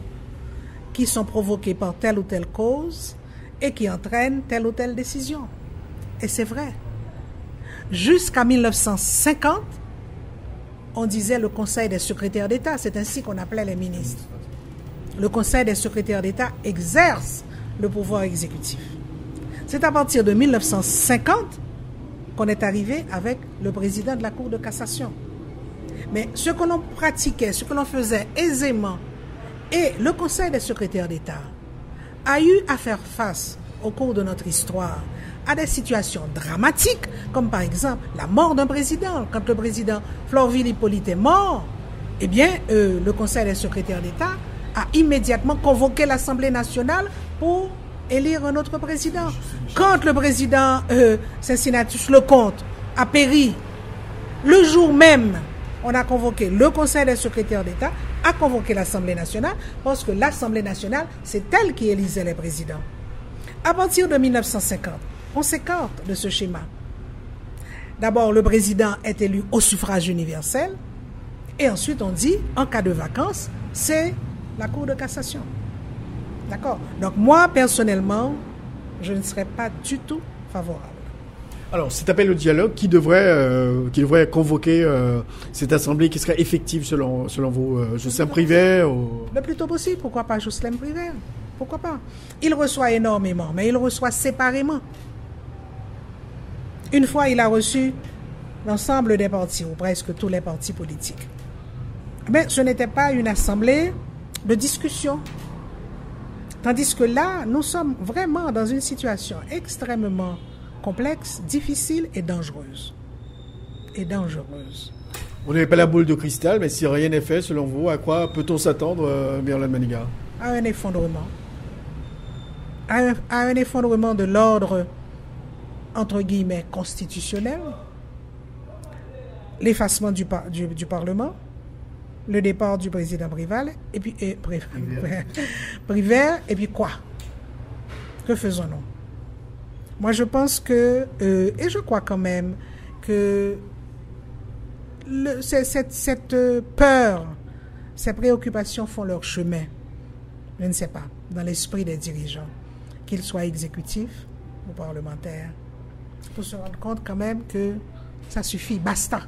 qui sont provoquées par telle ou telle cause et qui entraînent telle ou telle décision. Et c'est vrai. Jusqu'à 1950, on disait le Conseil des secrétaires d'État. C'est ainsi qu'on appelait les ministres. Le Conseil des secrétaires d'État exerce le pouvoir exécutif. C'est à partir de 1950 qu'on est arrivé avec le président de la Cour de cassation. Mais ce que l'on pratiquait, ce que l'on faisait aisément, et le Conseil des secrétaires d'État a eu à faire face au cours de notre histoire à des situations dramatiques, comme par exemple la mort d'un président. Quand le président Florvil Hippolyte est mort, eh bien, le Conseil des secrétaires d'État a immédiatement convoqué l'Assemblée nationale pour élire un autre président. Quand le président Cincinnatus Lecomte a péri, le jour même, on a convoqué le Conseil des secrétaires d'État, a convoqué l'Assemblée nationale, parce que l'Assemblée nationale, c'est elle qui élisait les présidents. À partir de 1950, on s'écarte de ce schéma. D'abord, le président est élu au suffrage universel, et ensuite on dit, en cas de vacances, c'est la Cour de cassation. D'accord? Donc moi, personnellement, je ne serais pas du tout favorable. Alors, cet appel au dialogue, qui devrait convoquer cette assemblée qui serait effective selon vous? Jocelyn Privet Le plus tôt possible. Pourquoi pas Jocelyn Privet? Pourquoi pas? Il reçoit énormément, mais il reçoit séparément. Une fois, il a reçu l'ensemble des partis, ou presque tous les partis politiques. Mais ce n'était pas une assemblée de discussion. Tandis que là, nous sommes vraiment dans une situation extrêmement complexe, difficile et dangereuse. On n'avait pas la boule de cristal, mais si rien n'est fait, selon vous, à quoi peut-on s'attendre, Myrlane Maniga? À un effondrement. À un effondrement de l'ordre, entre guillemets, constitutionnel, l'effacement du Parlement, le départ du président Privet, et puis Privet, et puis quoi? Que faisons-nous? Moi, je pense que, et je crois quand même que cette peur, ces préoccupations font leur chemin, je ne sais pas, dans l'esprit des dirigeants, qu'ils soient exécutifs ou parlementaires, pour se rendre compte quand même que ça suffit, basta,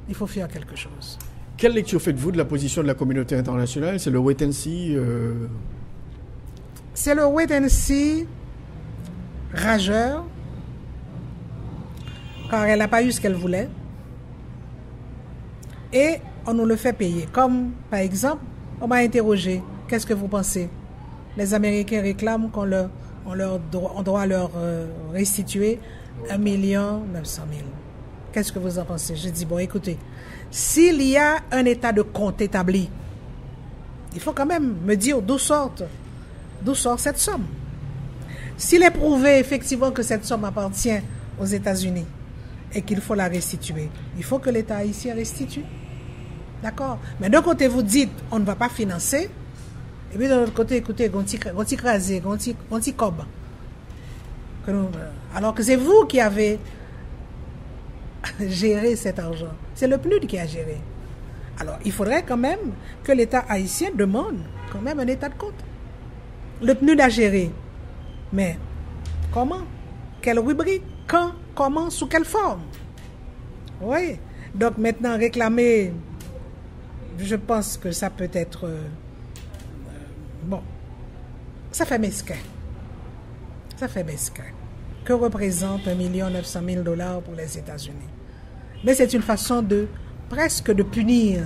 il faut faire quelque chose. Quelle lecture faites-vous de la position de la communauté internationale? C'est le wait and see C'est le wait and see rageur, car elle n'a pas eu ce qu'elle voulait, et on nous le fait payer. Comme, par exemple, on m'a interrogé, qu'est-ce que vous pensez? Les Américains réclament qu'on leur on doit leur restituer 1 900 000. Qu'est-ce que vous en pensez? Je dis, bon, écoutez, s'il y a un état de compte établi, il faut quand même me dire d'où sort cette somme. S'il est prouvé effectivement que cette somme appartient aux États-Unis et qu'il faut la restituer, il faut que l'État haïtien restitue. D'accord? Mais d'un côté, vous dites, on ne va pas financer, et puis de l'autre côté, écoutez, on t'y crasé, on t'y cob. Alors que c'est vous qui avez géré cet argent. C'est le PNUD qui a géré. Alors, il faudrait quand même que l'État haïtien demande quand même un état de compte. Le PNUD a géré. Mais comment? Quelle rubrique? Quand? Comment? Sous quelle forme? Oui. Donc maintenant, réclamer, je pense que ça peut être... bon, ça fait mesquin. Ça fait mesquin. Que représente 1 900 000 $ pour les États-Unis? Mais c'est une façon presque de punir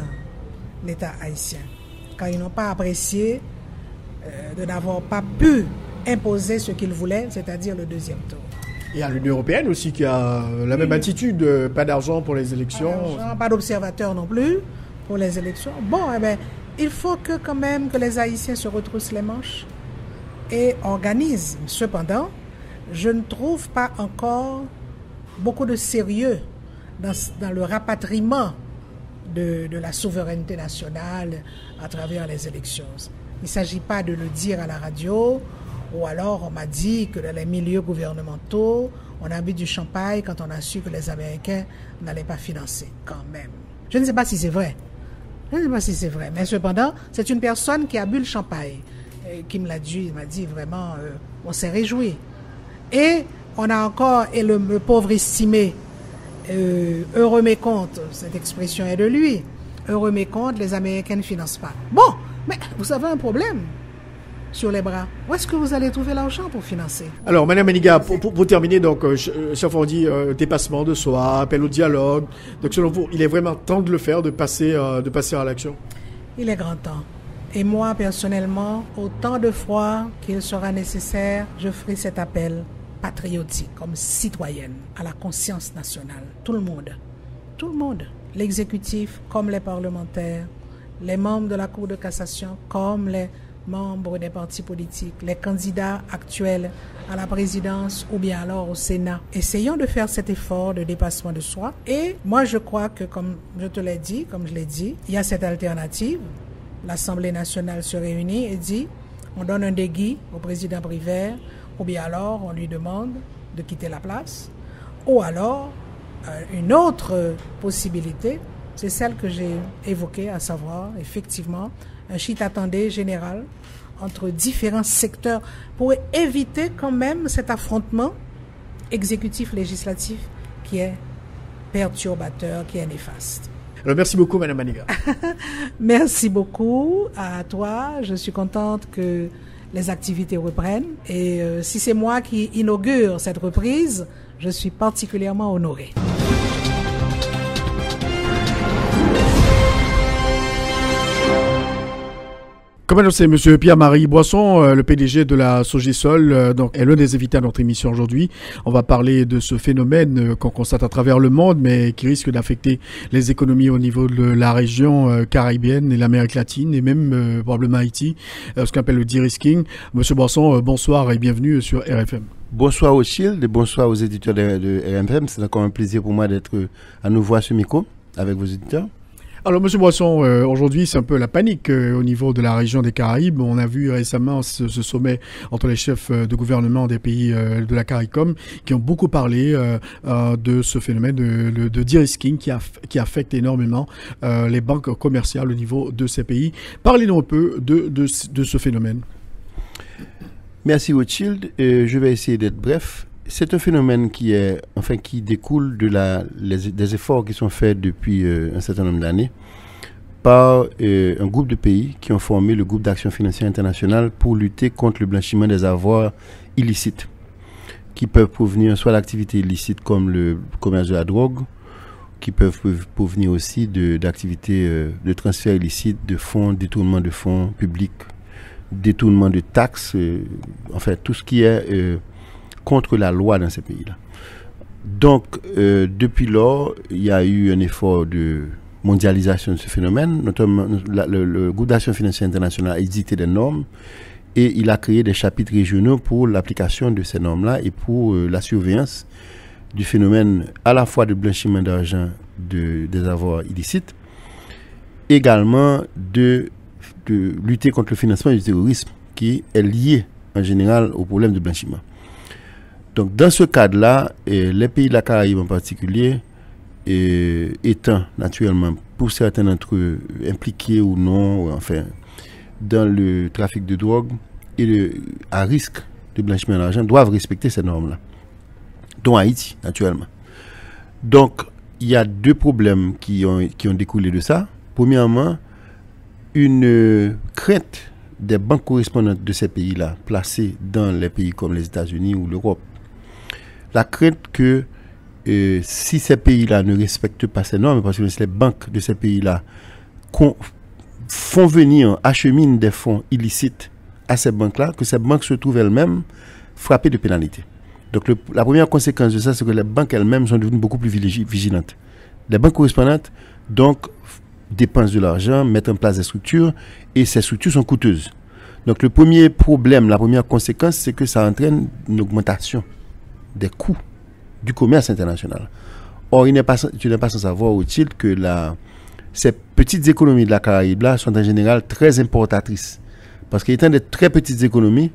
l'État haïtien, car ils n'ont pas apprécié de n'avoir pas pu imposer ce qu'ils voulaient, c'est-à-dire le deuxième tour. Il y a l'Union européenne aussi qui a la même attitude, pas d'argent pour les élections. Pas d'observateurs non plus pour les élections. Bon, eh bien, il faut que quand même que les Haïtiens se retroussent les manches et organisent. Cependant, je ne trouve pas encore beaucoup de sérieux dans le rapatriement de la souveraineté nationale à travers les élections. Il ne s'agit pas de le dire à la radio, ou alors on m'a dit que dans les milieux gouvernementaux, on a bu du champagne quand on a su que les Américains n'allaient pas financer, quand même. Je ne sais pas si c'est vrai. Je ne sais pas si c'est vrai. Mais cependant, c'est une personne qui a bu le champagne, qui me l'a dit. Il m'a dit vraiment, on s'est réjoui. Et on a encore, et le pauvre estimé, heureux mécompte, cette expression est de lui, heureux mécompte, les Américains ne financent pas. Bon, mais vous avez un problème sur les bras. Où est-ce que vous allez trouver l'argent pour financer? Alors, Mme Maniga, pour terminer, donc, chaque fois on dit dépassement de soi, appel au dialogue. Donc, selon vous, il est vraiment temps de le faire, de passer à l'action? Il est grand temps. Et moi, personnellement, autant de fois qu'il sera nécessaire, je ferai cet appel patriotique, comme citoyenne, à la conscience nationale. Tout le monde, l'exécutif comme les parlementaires, les membres de la Cour de cassation comme les membres des partis politiques, les candidats actuels à la présidence ou bien alors au Sénat. Essayons de faire cet effort de dépassement de soi. Et moi, je crois que, comme je l'ai dit, il y a cette alternative. L'Assemblée nationale se réunit et dit, on donne un déguis au président Prévert, ou bien alors on lui demande de quitter la place, ou alors une autre possibilité, c'est celle que j'ai évoquée, à savoir effectivement un chit-attendé général entre différents secteurs pour éviter quand même cet affrontement exécutif-législatif qui est perturbateur, qui est néfaste. Alors, merci beaucoup, Mme Maniga. Merci beaucoup à toi. Je suis contente que les activités reprennent. Et si c'est moi qui inaugure cette reprise, je suis particulièrement honorée. Comme annoncé, M. Pierre-Marie Boisson, le PDG de la Sogisol, donc est l'un des invités à notre émission aujourd'hui. On va parler de ce phénomène qu'on constate à travers le monde, mais qui risque d'affecter les économies au niveau de la région caribéenne et l'Amérique latine, et même probablement Haïti, ce qu'on appelle le de-risking. M. Boisson, bonsoir et bienvenue sur RFM. Bonsoir aux Shield et bonsoir aux éditeurs de RFM. C'est encore un plaisir pour moi d'être à nouveau à ce micro avec vos éditeurs. Alors, M. Boisson, aujourd'hui, c'est un peu la panique au niveau de la région des Caraïbes. On a vu récemment ce sommet entre les chefs de gouvernement des pays de la CARICOM qui ont beaucoup parlé de ce phénomène de de-risking qui affecte énormément les banques commerciales au niveau de ces pays. Parlez-nous un peu de ce phénomène. Merci, Rothschild. Je vais essayer d'être bref. C'est un phénomène qui découle des efforts qui sont faits depuis un certain nombre d'années par un groupe de pays qui ont formé le groupe d'action financière internationale pour lutter contre le blanchiment des avoirs illicites, qui peuvent provenir soit d'activités illicites comme le commerce de la drogue, qui peuvent provenir aussi d'activités de transfert illicite de fonds, détournement de fonds publics détournement de taxes, enfin tout ce qui est contre la loi dans ces pays-là. Donc, depuis lors, il y a eu un effort de mondialisation de ce phénomène, notamment le groupe d'action financière internationale a édité des normes et il a créé des chapitres régionaux pour l'application de ces normes-là et pour la surveillance du phénomène à la fois de blanchiment d'argent des avoirs illicites, également de lutter contre le financement du terrorisme qui est lié en général au problème de blanchiment. Donc dans ce cadre-là, les pays de la Caraïbe en particulier, étant naturellement pour certains d'entre eux impliqués ou non, enfin, dans le trafic de drogue et à risque de blanchiment d'argent, doivent respecter ces normes-là, dont Haïti, naturellement. Donc, il y a deux problèmes qui ont découlé de ça. Premièrement, une crainte des banques correspondantes de ces pays-là, placées dans les pays comme les États-Unis ou l'Europe. La crainte que si ces pays-là ne respectent pas ces normes, parce que les banques de ces pays-là font venir, acheminent des fonds illicites à ces banques-là, que ces banques se trouvent elles-mêmes frappées de pénalités. Donc la première conséquence de ça, c'est que les banques elles-mêmes sont devenues beaucoup plus vigilantes. Les banques correspondantes, donc, dépensent de l'argent, mettent en place des structures, et ces structures sont coûteuses. Donc le premier problème, la première conséquence, c'est que ça entraîne une augmentation des coûts du commerce international. Or, tu n'es pas sans savoir, utile, que ces petites économies de la Caraïbe-là sont en général très importatrices. Parce qu'étant des très petites économies,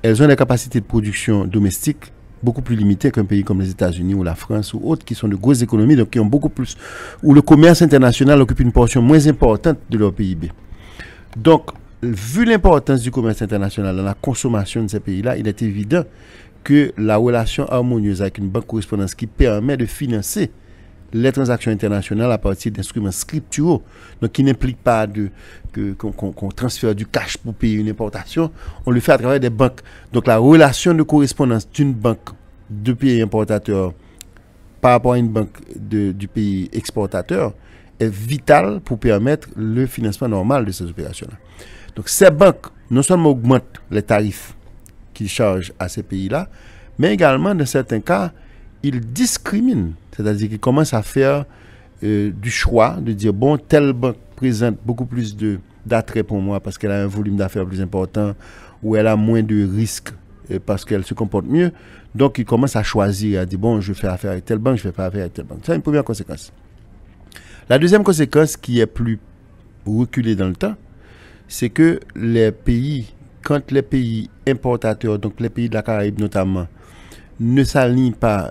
elles ont des capacités de production domestique beaucoup plus limitées qu'un pays comme les États-Unis ou la France ou autres qui sont de grosses économies, donc qui ont beaucoup plus, où le commerce international occupe une portion moins importante de leur PIB. Donc, vu l'importance du commerce international dans la consommation de ces pays-là, il est évident que la relation harmonieuse avec une banque correspondante qui permet de financer les transactions internationales à partir d'instruments scripturaux, donc qui n'implique pas qu'on transfère du cash pour payer une importation, on le fait à travers des banques. Donc la relation de correspondance d'une banque de pays importateur par rapport à une banque du pays exportateur est vitale pour permettre le financement normal de ces opérations-là. Donc ces banques non seulement augmentent les tarifs qu'ils chargent à ces pays-là, mais également dans certains cas, ils discriminent, c'est-à-dire qu'ils commencent à faire du choix, de dire, bon, telle banque présente beaucoup plus d'attrait pour moi parce qu'elle a un volume d'affaires plus important ou elle a moins de risques parce qu'elle se comporte mieux. Donc, ils commencent à choisir, à dire, bon, je fais affaire avec telle banque, je ne fais pas affaire avec telle banque. C'est une première conséquence. La deuxième conséquence, qui est plus reculée dans le temps, c'est que les pays, quand les pays importateurs, donc les pays de la Caraïbe notamment, ne s'alignent pas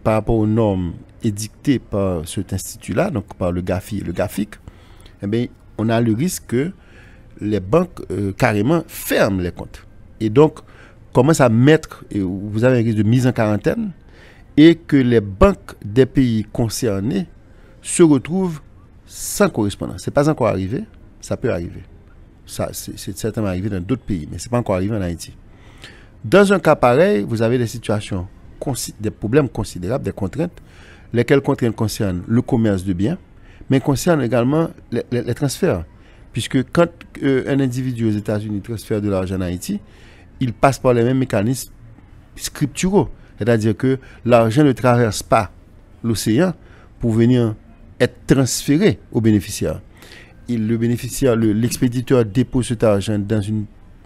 par rapport aux normes édictées par cet institut-là, donc par le GAFI et le GAFIC, eh bien, on a le risque que les banques carrément ferment les comptes. Et donc, commencent à mettre, vous avez un risque de mise en quarantaine, et que les banques des pays concernés se retrouvent sans correspondance. Ce n'est pas encore arrivé, ça peut arriver. Ça, c'est certainement arrivé dans d'autres pays, mais ce n'est pas encore arrivé en Haïti. Dans un cas pareil, vous avez des situations, des problèmes considérables, des contraintes, lesquelles contraintes concernent le commerce de biens, mais concernent également les transferts. Puisque quand un individu aux États-Unis transfère de l'argent en Haïti, il passe par les mêmes mécanismes scripturaux. C'est-à-dire que l'argent ne traverse pas l'océan pour venir être transféré au bénéficiaire. Le bénéficiaire, l'expéditeur dépose cet argent dans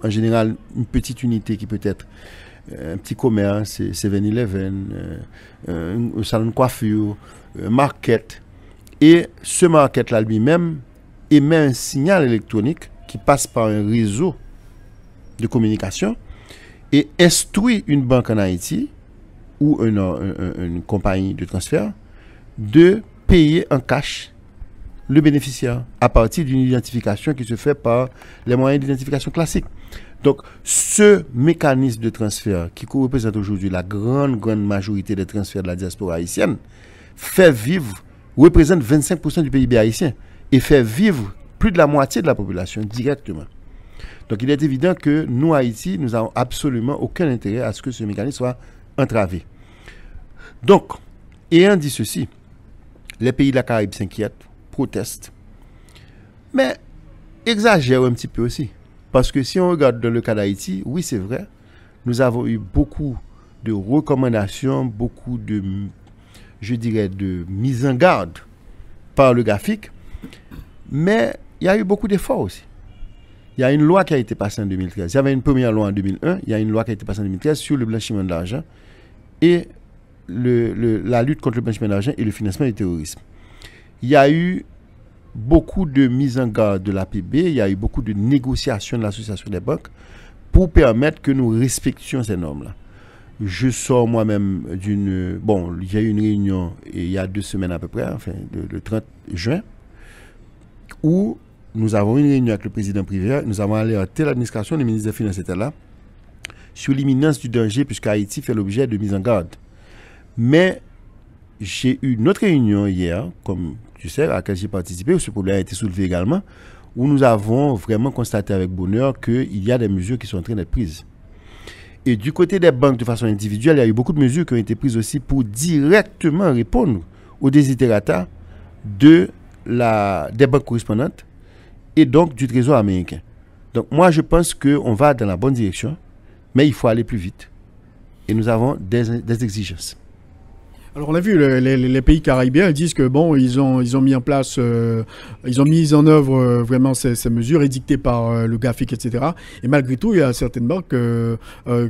en général une petite unité qui peut être un petit commerce, 7-Eleven, un salon de coiffure, un market. Et ce market-là lui-même émet un signal électronique qui passe par un réseau de communication et instruit une banque en Haïti ou une compagnie de transfert de payer en cash le bénéficiaire à partir d'une identification qui se fait par les moyens d'identification classiques. Donc, ce mécanisme de transfert qui représente aujourd'hui la grande majorité des transferts de la diaspora haïtienne représente 25% du PIB haïtien et fait vivre plus de la moitié de la population directement. Donc, il est évident que nous, Haïti, nous n'avons absolument aucun intérêt à ce que ce mécanisme soit entravé. Donc, ayant dit ceci, les pays de la Caraïbe s'inquiètent, protestent, mais exagèrent un petit peu aussi. Parce que si on regarde dans le cas d'Haïti, oui, c'est vrai, nous avons eu beaucoup de recommandations, beaucoup de, je dirais, de mise en garde par le GAFIC, mais il y a eu beaucoup d'efforts aussi. Il y a une loi qui a été passée en 2013. Il y avait une première loi en 2001, il y a une loi qui a été passée en 2013 sur le blanchiment de l'argent et la lutte contre le blanchiment d'argent et le financement du terrorisme. Il y a eu beaucoup de mise en garde de l'APB, il y a eu beaucoup de négociations de l'association des banques pour permettre que nous respections ces normes-là. Je sors moi-même d'une... Bon, il y a eu une réunion il y a 2 semaines à peu près, enfin, le 30 juin, où nous avons eu une réunion avec le président privé, nous avons alerté l'administration, le ministre des Finances était là, sur l'imminence du danger, puisqu'Haïti fait l'objet de mise en garde. Mais j'ai eu une autre réunion hier, comme tu sais, à laquelle j'ai participé, où ce problème a été soulevé également, où nous avons vraiment constaté avec bonheur qu'il y a des mesures qui sont en train d'être prises. Et du côté des banques de façon individuelle, il y a eu beaucoup de mesures qui ont été prises aussi pour directement répondre aux desiderata des banques correspondantes et donc du Trésor américain. Donc moi, je pense qu'on va dans la bonne direction, mais il faut aller plus vite. Et nous avons des exigences. Alors on a vu les pays caribéens, ils disent que bon, ils ont mis en place, ils ont mis en œuvre vraiment ces mesures édictées par le GAFIC, etc. Et malgré tout, il y a certaines banques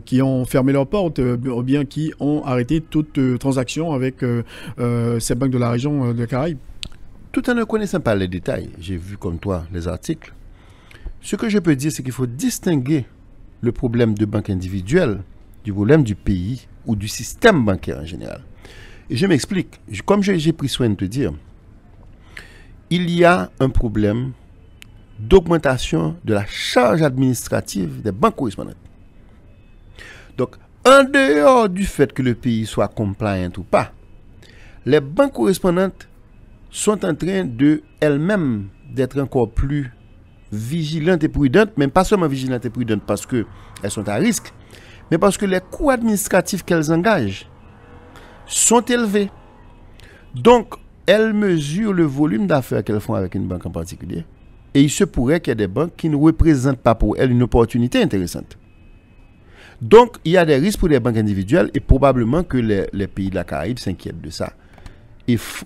qui ont fermé leurs portes, ou bien qui ont arrêté toute transaction avec ces banques de la région de Caraïbes. Tout en ne connaissant pas les détails, j'ai vu comme toi les articles. Ce que je peux dire, c'est qu'il faut distinguer le problème de banque individuelle du problème du pays ou du système bancaire en général. Et je m'explique. Comme j'ai pris soin de te dire, il y a un problème d'augmentation de la charge administrative des banques correspondantes. Donc, en dehors du fait que le pays soit compliant ou pas, les banques correspondantes sont en train de elles-mêmes d'être encore plus vigilantes et prudentes, mais pas seulement vigilantes et prudentes parce qu'elles sont à risque, mais parce que les coûts administratifs qu'elles engagent sont élevés. Donc, elles mesurent le volume d'affaires qu'elles font avec une banque en particulier. Et il se pourrait qu'il y ait des banques qui ne représentent pas pour elles une opportunité intéressante. Donc, il y a des risques pour les banques individuelles et probablement que les pays de la Caraïbe s'inquiètent de ça.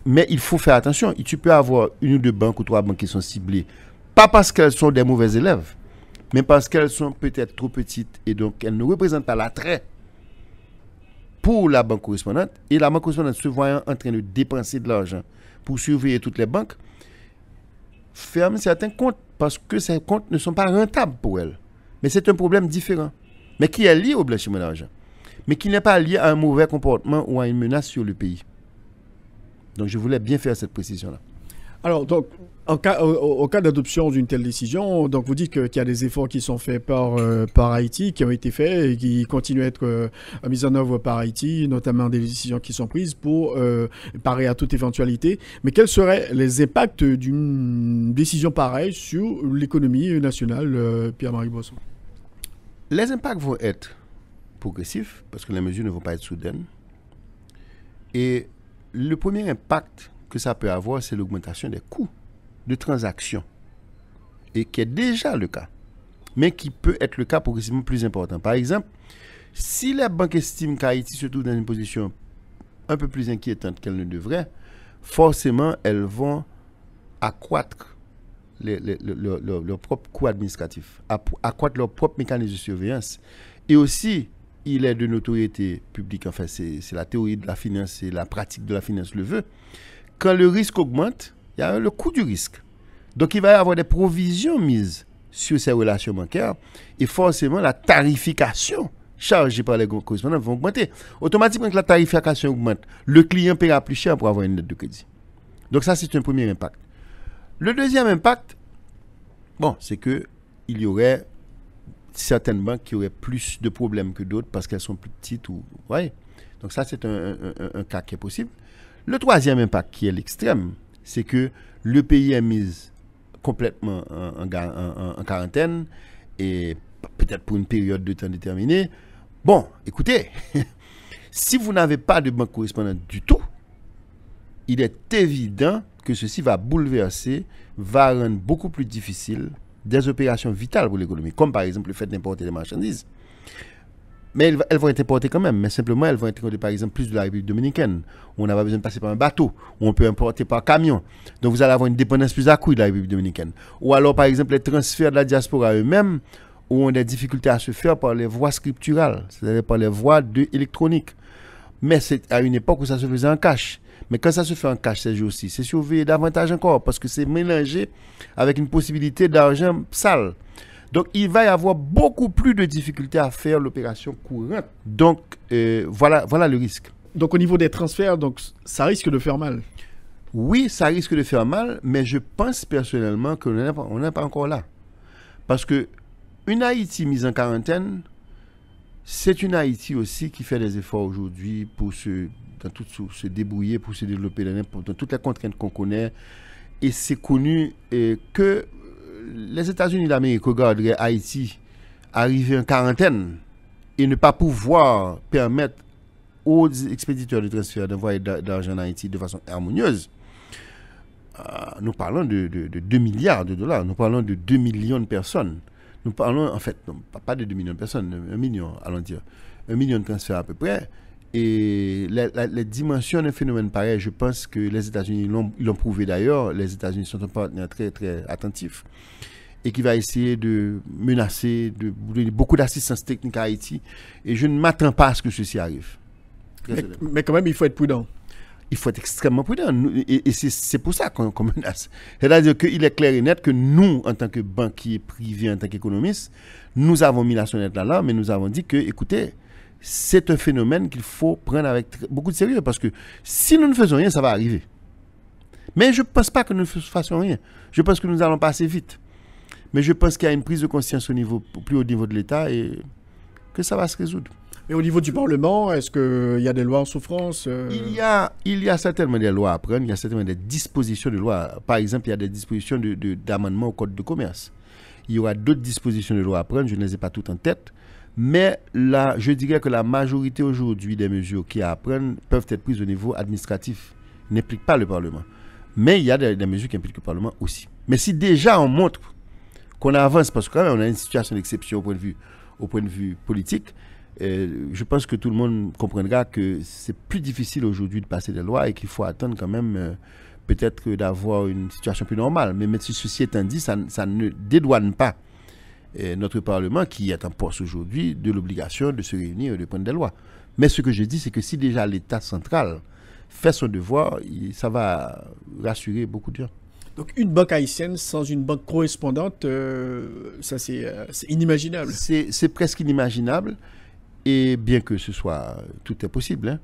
Mais il faut faire attention. Tu peux avoir 1 ou 2 banques ou 3 banques qui sont ciblées, pas parce qu'elles sont des mauvais élèves, mais parce qu'elles sont peut-être trop petites et donc elles ne représentent pas l'attrait pour la banque correspondante, et la banque correspondante se voyant en train de dépenser de l'argent pour surveiller toutes les banques, ferme certains comptes parce que ces comptes ne sont pas rentables pour elle. Mais c'est un problème différent, mais qui est lié au blanchiment d'argent, mais qui n'est pas lié à un mauvais comportement ou à une menace sur le pays. Donc je voulais bien faire cette précision-là. Alors, donc, au cas d'adoption d'une telle décision, donc vous dites qu'il y a des efforts qui sont faits par Haïti, qui ont été faits et qui continuent à être mis en œuvre par Haïti, notamment des décisions qui sont prises pour parer à toute éventualité. Mais quels seraient les impacts d'une décision pareille sur l'économie nationale, Pierre-Marie Boisson? Les impacts vont être progressifs, parce que les mesures ne vont pas être soudaines. Et le premier impact que ça peut avoir, c'est l'augmentation des coûts de transaction, et qui est déjà le cas, mais qui peut être le cas progressivement plus important. Par exemple, si les banques estiment qu'Haïti se trouve dans une position un peu plus inquiétante qu'elle ne devrait, forcément, elles vont accroître leur propre coût administratif, accroître leur propre mécanisme de surveillance. Et aussi, il est de notoriété publique, enfin c'est la théorie de la finance et la pratique de la finance le veut, quand le risque augmente, il y a le coût du risque. Donc il va y avoir des provisions mises sur ces relations bancaires et forcément la tarification chargée par les correspondants va augmenter. Automatiquement que la tarification augmente, le client paiera plus cher pour avoir une lettre de crédit. Donc ça c'est un premier impact. Le deuxième impact, bon, c'est que il y aurait certaines banques qui auraient plus de problèmes que d'autres parce qu'elles sont plus petites ou ouais. Donc ça c'est un cas qui est possible. Le troisième impact qui est l'extrême, c'est que le pays est mis complètement en quarantaine et peut-être pour une période de temps déterminée. Bon, écoutez, si vous n'avez pas de banque correspondante du tout, il est évident que ceci va bouleverser, va rendre beaucoup plus difficile des opérations vitales pour l'économie, comme par exemple le fait d'importer des marchandises. Mais elles vont être importées quand même, mais simplement elles vont être importées par exemple plus de la République dominicaine, où on n'a pas besoin de passer par un bateau, où on peut importer par camion. Donc vous allez avoir une dépendance plus accrue de la République dominicaine. Ou alors par exemple les transferts de la diaspora eux-mêmes, où on a des difficultés à se faire par les voies scripturales, c'est-à-dire par les voies électroniques. Mais c'est à une époque où ça se faisait en cash. Mais quand ça se fait en cash ces jours-ci, c'est surveillé davantage encore, parce que c'est mélangé avec une possibilité d'argent sale. Donc, il va y avoir beaucoup plus de difficultés à faire l'opération courante. Donc, voilà le risque. Donc, au niveau des transferts, donc, ça risque de faire mal. Oui, ça risque de faire mal, mais je pense personnellement qu'on n'est pas encore là. Parce que une Haïti mise en quarantaine, c'est une Haïti aussi qui fait des efforts aujourd'hui pour se débrouiller, pour se développer dans toutes les contraintes qu'on connaît. Et c'est connu que les États-Unis d'Amérique regarderaient Haïti arriver en quarantaine et ne pas pouvoir permettre aux expéditeurs de transfert d'envoyer d'argent en Haïti de façon harmonieuse. Nous parlons de 2 milliards de dollars, nous parlons de 2 millions de personnes. Nous parlons, en fait, non, pas de 2 millions de personnes, 1 million, allons dire. 1 million de transferts à peu près. Et les dimensions d'un phénomène pareil, je pense que les États-Unis l'ont prouvé d'ailleurs. Les États-Unis sont un partenaire très, très attentif et qui va essayer de menacer, de donner beaucoup d'assistance technique à Haïti. Et je ne m'attends pas à ce que ceci arrive. Mais quand même, il faut être prudent. Il faut être extrêmement prudent. Et c'est pour ça qu'on menace. C'est-à-dire qu'il est clair et net que nous, en tant que banquiers privés, en tant qu'économistes, nous avons mis la sonnette là, mais nous avons dit que, écoutez, c'est un phénomène qu'il faut prendre avec beaucoup de sérieux, parce que si nous ne faisons rien, ça va arriver. Mais je ne pense pas que nous ne fassions rien. Je pense que nous allons passer vite. Mais je pense qu'il y a une prise de conscience au plus haut niveau de l'État et que ça va se résoudre. Mais au niveau du Parlement, est-ce qu'il y a des lois en souffrance Il y a certainement des lois à prendre, il y a certainement des dispositions de loi. Par exemple, il y a des dispositions d'amendement au Code de commerce. Il y aura d'autres dispositions de loi à prendre, je ne les ai pas toutes en tête. Mais là, je dirais que la majorité aujourd'hui des mesures qui à prendre peuvent être prises au niveau administratif, n'impliquent pas le Parlement. Mais il y a des mesures qui impliquent le Parlement aussi. Mais si déjà on montre qu'on avance, parce que quand même on a une situation d'exception au point de vue politique, je pense que tout le monde comprendra que c'est plus difficile aujourd'hui de passer des lois et qu'il faut attendre quand même peut-être d'avoir une situation plus normale. Mais si ceci étant dit, ça ne dédouane pas notre Parlement, qui est en poste aujourd'hui, de l'obligation de se réunir et de prendre des lois. Mais ce que je dis, c'est que si déjà l'État central fait son devoir, ça va rassurer beaucoup de gens. Donc une banque haïtienne sans une banque correspondante, ça c'est inimaginable. C'est presque inimaginable, et bien que ce soit, tout est possible, hein.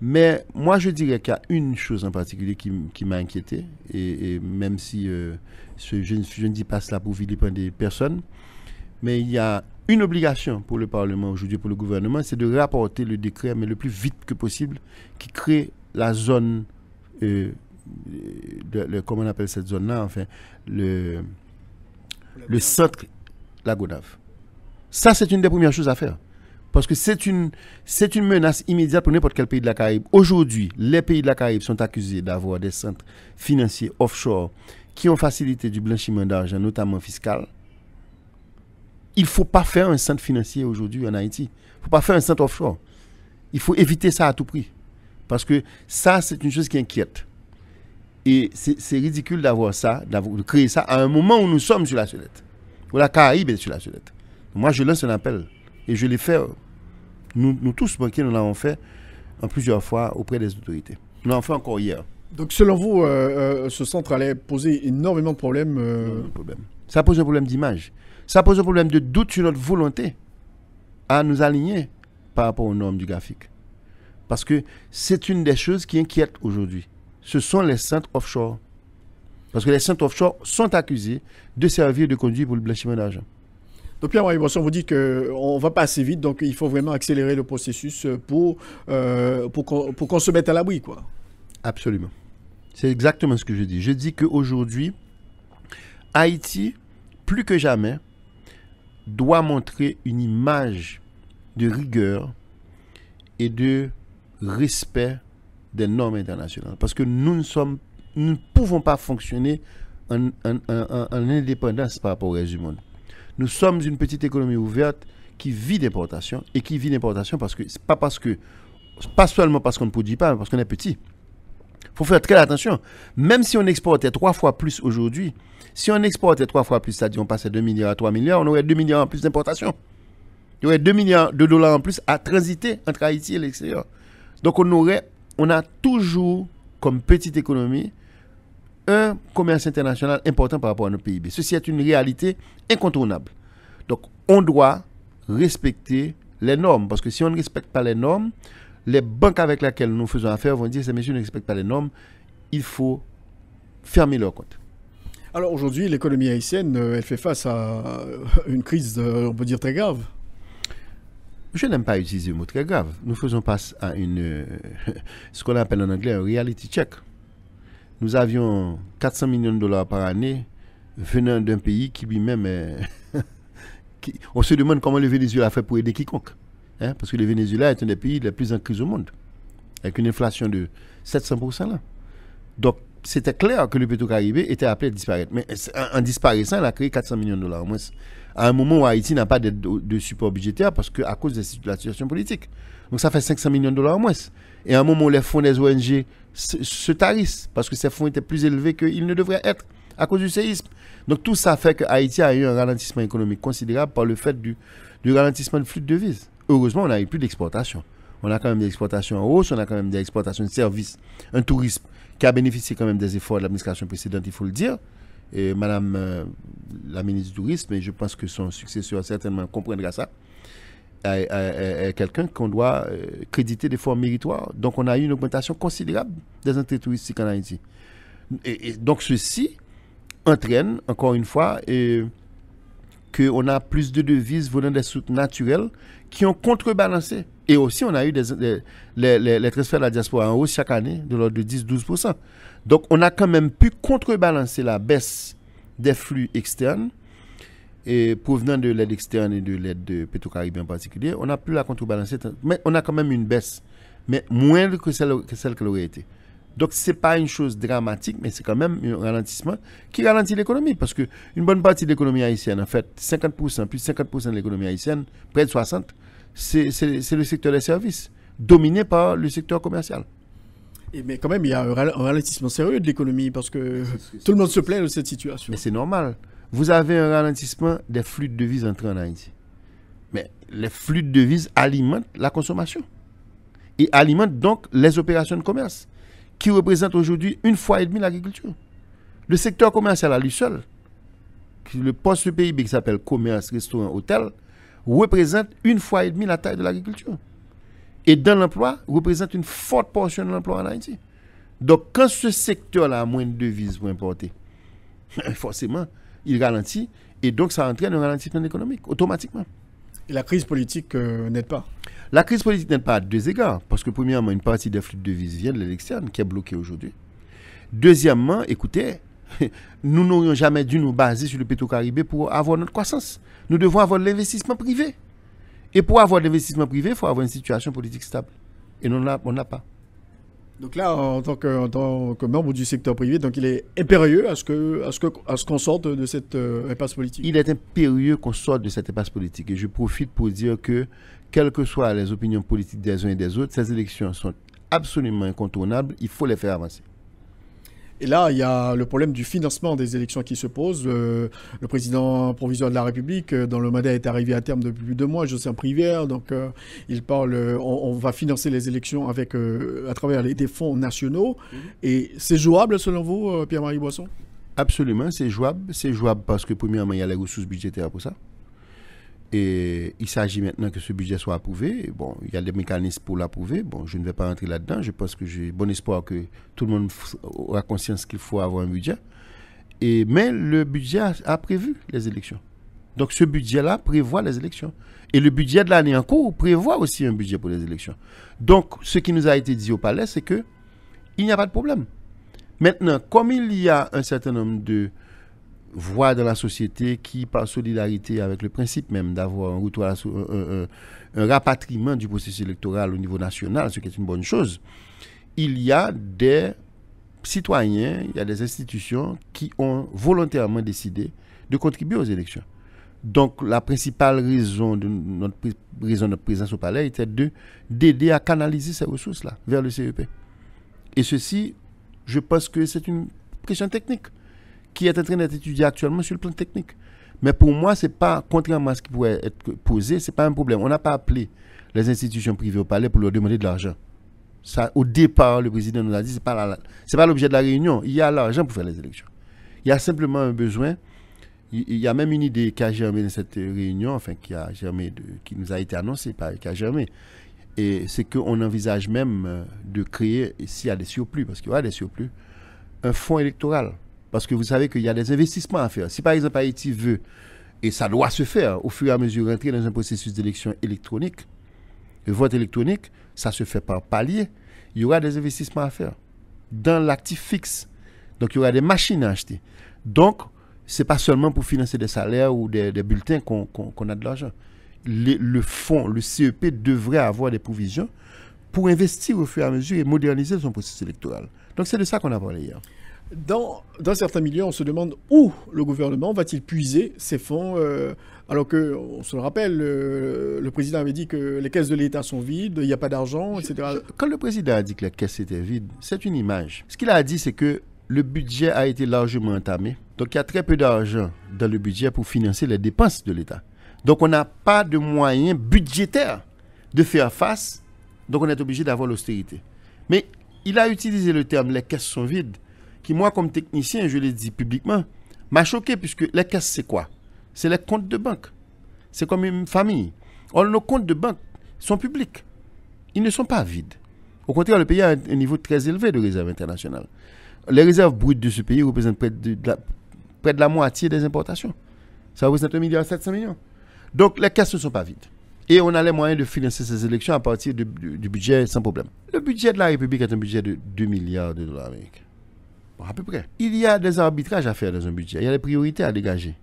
Mais moi je dirais qu'il y a une chose en particulier qui m'a inquiété, et même si je ne dis pas cela pour vilipender personne, mais il y a une obligation pour le Parlement aujourd'hui, pour le gouvernement, c'est de rapporter le décret, mais le plus vite que possible, qui crée la zone, comment on appelle cette zone-là, enfin, le centre La Gonave. Ça, c'est une des premières choses à faire. Parce que c'est une menace immédiate pour n'importe quel pays de la Caraïbe. Aujourd'hui, les pays de la Caraïbe sont accusés d'avoir des centres financiers offshore qui ont facilité du blanchiment d'argent, notamment fiscal. Il ne faut pas faire un centre financier aujourd'hui en Haïti. Il ne faut pas faire un centre offshore. Il faut éviter ça à tout prix. Parce que ça, c'est une chose qui inquiète. Et c'est ridicule d'avoir ça, de créer ça à un moment où nous sommes sur la sellette. Où la Caraïbe est sur la sellette. Moi, je lance un appel. Et je l'ai fait. Nous tous, banquiers, nous l'avons fait en plusieurs fois auprès des autorités. Nous l'avons fait encore hier. Donc, selon vous, ce centre allait poser énormément de problèmes Ça pose un problème d'image. Ça pose un problème de doute sur notre volonté à nous aligner par rapport aux normes du graphique. Parce que c'est une des choses qui inquiète aujourd'hui. Ce sont les centres offshore. Parce que les centres offshore sont accusés de servir de conduit pour le blanchiment d'argent. Donc Pierre-Marie Boisson, vous dit qu'on va pas assez vite, donc il faut vraiment accélérer le processus pour qu'on se mette à l'abri, quoi. Absolument. C'est exactement ce que je dis. Je dis qu'aujourd'hui, Haïti, plus que jamais, doit montrer une image de rigueur et de respect des normes internationales. Parce que nous ne pouvons pas fonctionner en indépendance par rapport au reste du monde. Nous sommes une petite économie ouverte qui vit d'importation et qui vit d'importation pas seulement parce qu'on ne produit pas, mais parce qu'on est petit. Il faut faire très attention. Même si on exportait 3 fois plus aujourd'hui, si on exportait 3 fois plus, c'est-à-dire on passait 2 milliards à 3 milliards, on aurait 2 milliards en plus d'importation. Il y aurait 2 milliards de dollars en plus à transiter entre Haïti et l'extérieur. Donc on a toujours, comme petite économie, un commerce international important par rapport à nos PIB. Ceci est une réalité incontournable. Donc on doit respecter les normes, parce que si on ne respecte pas les normes, les banques avec lesquelles nous faisons affaire vont dire, ces messieurs ne respectent pas les normes, il faut fermer leur compte. Alors aujourd'hui, l'économie haïtienne, elle fait face à une crise, on peut dire, très grave. Je n'aime pas utiliser le mot très grave. Nous faisons face à ce qu'on appelle en anglais un reality check. Nous avions 400 millions de dollars par année venant d'un pays qui lui-même est... on se demande comment le Venezuela a fait pour aider quiconque. Hein? Parce que le Venezuela est un des pays les plus en crise au monde, avec une inflation de 700% là. Donc, c'était clair que le Petro-Caraïbe était appelé à disparaître. Mais en disparaissant, il a créé 400 millions de dollars au moins. À un moment où Haïti n'a pas de support budgétaire à cause de la situation politique. Donc, ça fait 500 millions de dollars au moins. Et à un moment où les fonds des ONG se tarissent, parce que ces fonds étaient plus élevés qu'ils ne devraient être à cause du séisme. Donc, tout ça fait que Haïti a eu un ralentissement économique considérable par le fait du ralentissement de flux de devises. Heureusement, on n'a eu plus d'exportation. On a quand même des exportations en hausse, on a quand même des exportations de services, un tourisme qui a bénéficié quand même des efforts de l'administration précédente, il faut le dire. Et Madame la ministre du Tourisme, et je pense que son successeur certainement comprendra ça, est quelqu'un qu'on doit créditer d'efforts méritoires. Donc on a eu une augmentation considérable des entrées touristiques en Haïti. Et donc ceci entraîne, encore une fois, qu'on a plus de devises venant des sources naturelles qui ont contrebalancé. Et aussi, on a eu les transferts de la diaspora en hausse chaque année, de l'ordre de 10-12%. Donc, on a quand même pu contrebalancer la baisse des flux externes, et provenant de l'aide externe et de l'aide de Petro-Caraïbe en particulier. On a pu la contrebalancer, mais on a quand même une baisse, mais moindre que celle qu'elle aurait été. Donc, ce n'est pas une chose dramatique, mais c'est quand même un ralentissement qui ralentit l'économie. Parce qu'une bonne partie de l'économie haïtienne, en fait, 50%, plus de 50% de l'économie haïtienne, près de 60%, c'est le secteur des services, dominé par le secteur commercial. Mais quand même, il y a un ralentissement sérieux de l'économie, parce que tout le monde se plaint de cette situation. Mais c'est normal. Vous avez un ralentissement des flux de devises entrés en Haïti. Mais les flux de devises alimentent la consommation. Et alimentent donc les opérations de commerce, qui représente aujourd'hui 1,5 fois l'agriculture. Le secteur commercial à lui seul, le poste PIB qui s'appelle commerce, restaurant, hôtel, représente 1,5 fois la taille de l'agriculture. Et dans l'emploi, représente une forte portion de l'emploi en Haïti. Donc, quand ce secteur-là a moins de devises pour importer, forcément, il ralentit, et donc ça entraîne un ralentissement économique, automatiquement. Et la crise politique n'aide pas. La crise politique n'aide pas à 2 égards, parce que premièrement, une partie des flux de devises vient de l'externe, qui est bloqué aujourd'hui. Deuxièmement, écoutez, nous n'aurions jamais dû nous baser sur le Petro-Caraïbe pour avoir notre croissance. Nous devons avoir de l'investissement privé. Et pour avoir de l'investissement privé, il faut avoir une situation politique stable. Et on n'a pas. Donc là, en tant que membre du secteur privé, donc il est impérieux à ce qu'on sorte de cette impasse politique. Il est impérieux qu'on sorte de cette impasse politique. Et je profite pour dire que, quelles que soient les opinions politiques des uns et des autres, ces élections sont absolument incontournables. Il faut les faire avancer. Et là, il y a le problème du financement des élections qui se pose. Le président provisoire de la République, dont le mandat est arrivé à terme depuis plus de 2 mois, Joseph Prévert, donc il parle, on va financer les élections avec, à travers des fonds nationaux. Et c'est jouable selon vous, Pierre-Marie Boisson? Absolument, c'est jouable. C'est jouable parce que premièrement, il y a les ressources budgétaires pour ça. Et il s'agit maintenant que ce budget soit approuvé. Bon, il y a des mécanismes pour l'approuver. Bon, je ne vais pas entrer là-dedans. Je pense que j'ai bon espoir que tout le monde aura conscience qu'il faut avoir un budget. Mais le budget a prévu les élections. Donc ce budget-là prévoit les élections. Et le budget de l'année en cours prévoit aussi un budget pour les élections. Donc ce qui nous a été dit au palais, c'est que il n'y a pas de problème. Maintenant, comme il y a un certain nombre de voix dans la société qui, par solidarité avec le principe même d'avoir un retour à un rapatriement du processus électoral au niveau national, ce qui est une bonne chose, il y a des citoyens, il y a des institutions qui ont volontairement décidé de contribuer aux élections. Donc, la principale raison de notre présence au palais était d'aider à canaliser ces ressources-là vers le CEP. Et ceci, je pense que c'est une question technique qui est en train d'être étudiée actuellement sur le plan technique. Mais pour moi, c'est pas, contrairement à ce qui pourrait être posé, c'est pas un problème. On n'a pas appelé les institutions privées au palais pour leur demander de l'argent. Ça, au départ, le président nous a dit, c'est pas l'objet de la réunion. Il y a l'argent pour faire les élections. Il y a simplement un besoin. Il y a même une idée qui a germé dans cette réunion, enfin qui nous a été annoncée, pas qui a germé. Et c'est qu'on envisage même de créer, s'il y a des surplus, parce qu'il y aura des surplus, un fonds électoral. Parce que vous savez qu'il y a des investissements à faire. Si par exemple Haïti veut, et ça doit se faire au fur et à mesure, rentrer dans un processus d'élection électronique, le vote électronique, ça se fait par palier, il y aura des investissements à faire dans l'actif fixe. Donc il y aura des machines à acheter. Donc, ce n'est pas seulement pour financer des salaires ou des bulletins qu'on a de l'argent. Le fonds, le CEP devrait avoir des provisions pour investir au fur et à mesure et moderniser son processus électoral. Donc c'est de ça qu'on a parlé hier. Dans certains milieux, on se demande où le gouvernement va-t-il puiser ces fonds, alors que, on se le rappelle, le président avait dit que les caisses de l'État sont vides, il n'y a pas d'argent, etc. Quand le président a dit que les caisses étaient vides, c'est une image. Ce qu'il a dit, c'est que le budget a été largement entamé. Donc il y a très peu d'argent dans le budget pour financer les dépenses de l'État. Donc on n'a pas de moyens budgétaires de faire face. Donc on est obligé d'avoir l'austérité. Mais il a utilisé le terme « les caisses sont vides », qui moi comme technicien, je l'ai dit publiquement, m'a choqué puisque les caisses c'est quoi? C'est les comptes de banque. C'est comme une famille. Or nos comptes de banque sont publics. Ils ne sont pas vides. Au contraire, le pays a un niveau très élevé de réserve internationale. Les réserves brutes de ce pays représentent près de la moitié des importations. Ça représente 1,7 milliard. Donc les caisses ne sont pas vides. Et on a les moyens de financer ces élections à partir du budget sans problème. Le budget de la République est un budget de 2 milliards de dollars américains. Bon, à peu près. Il y a des arbitrages à faire dans un budget. Il y a des priorités à dégager.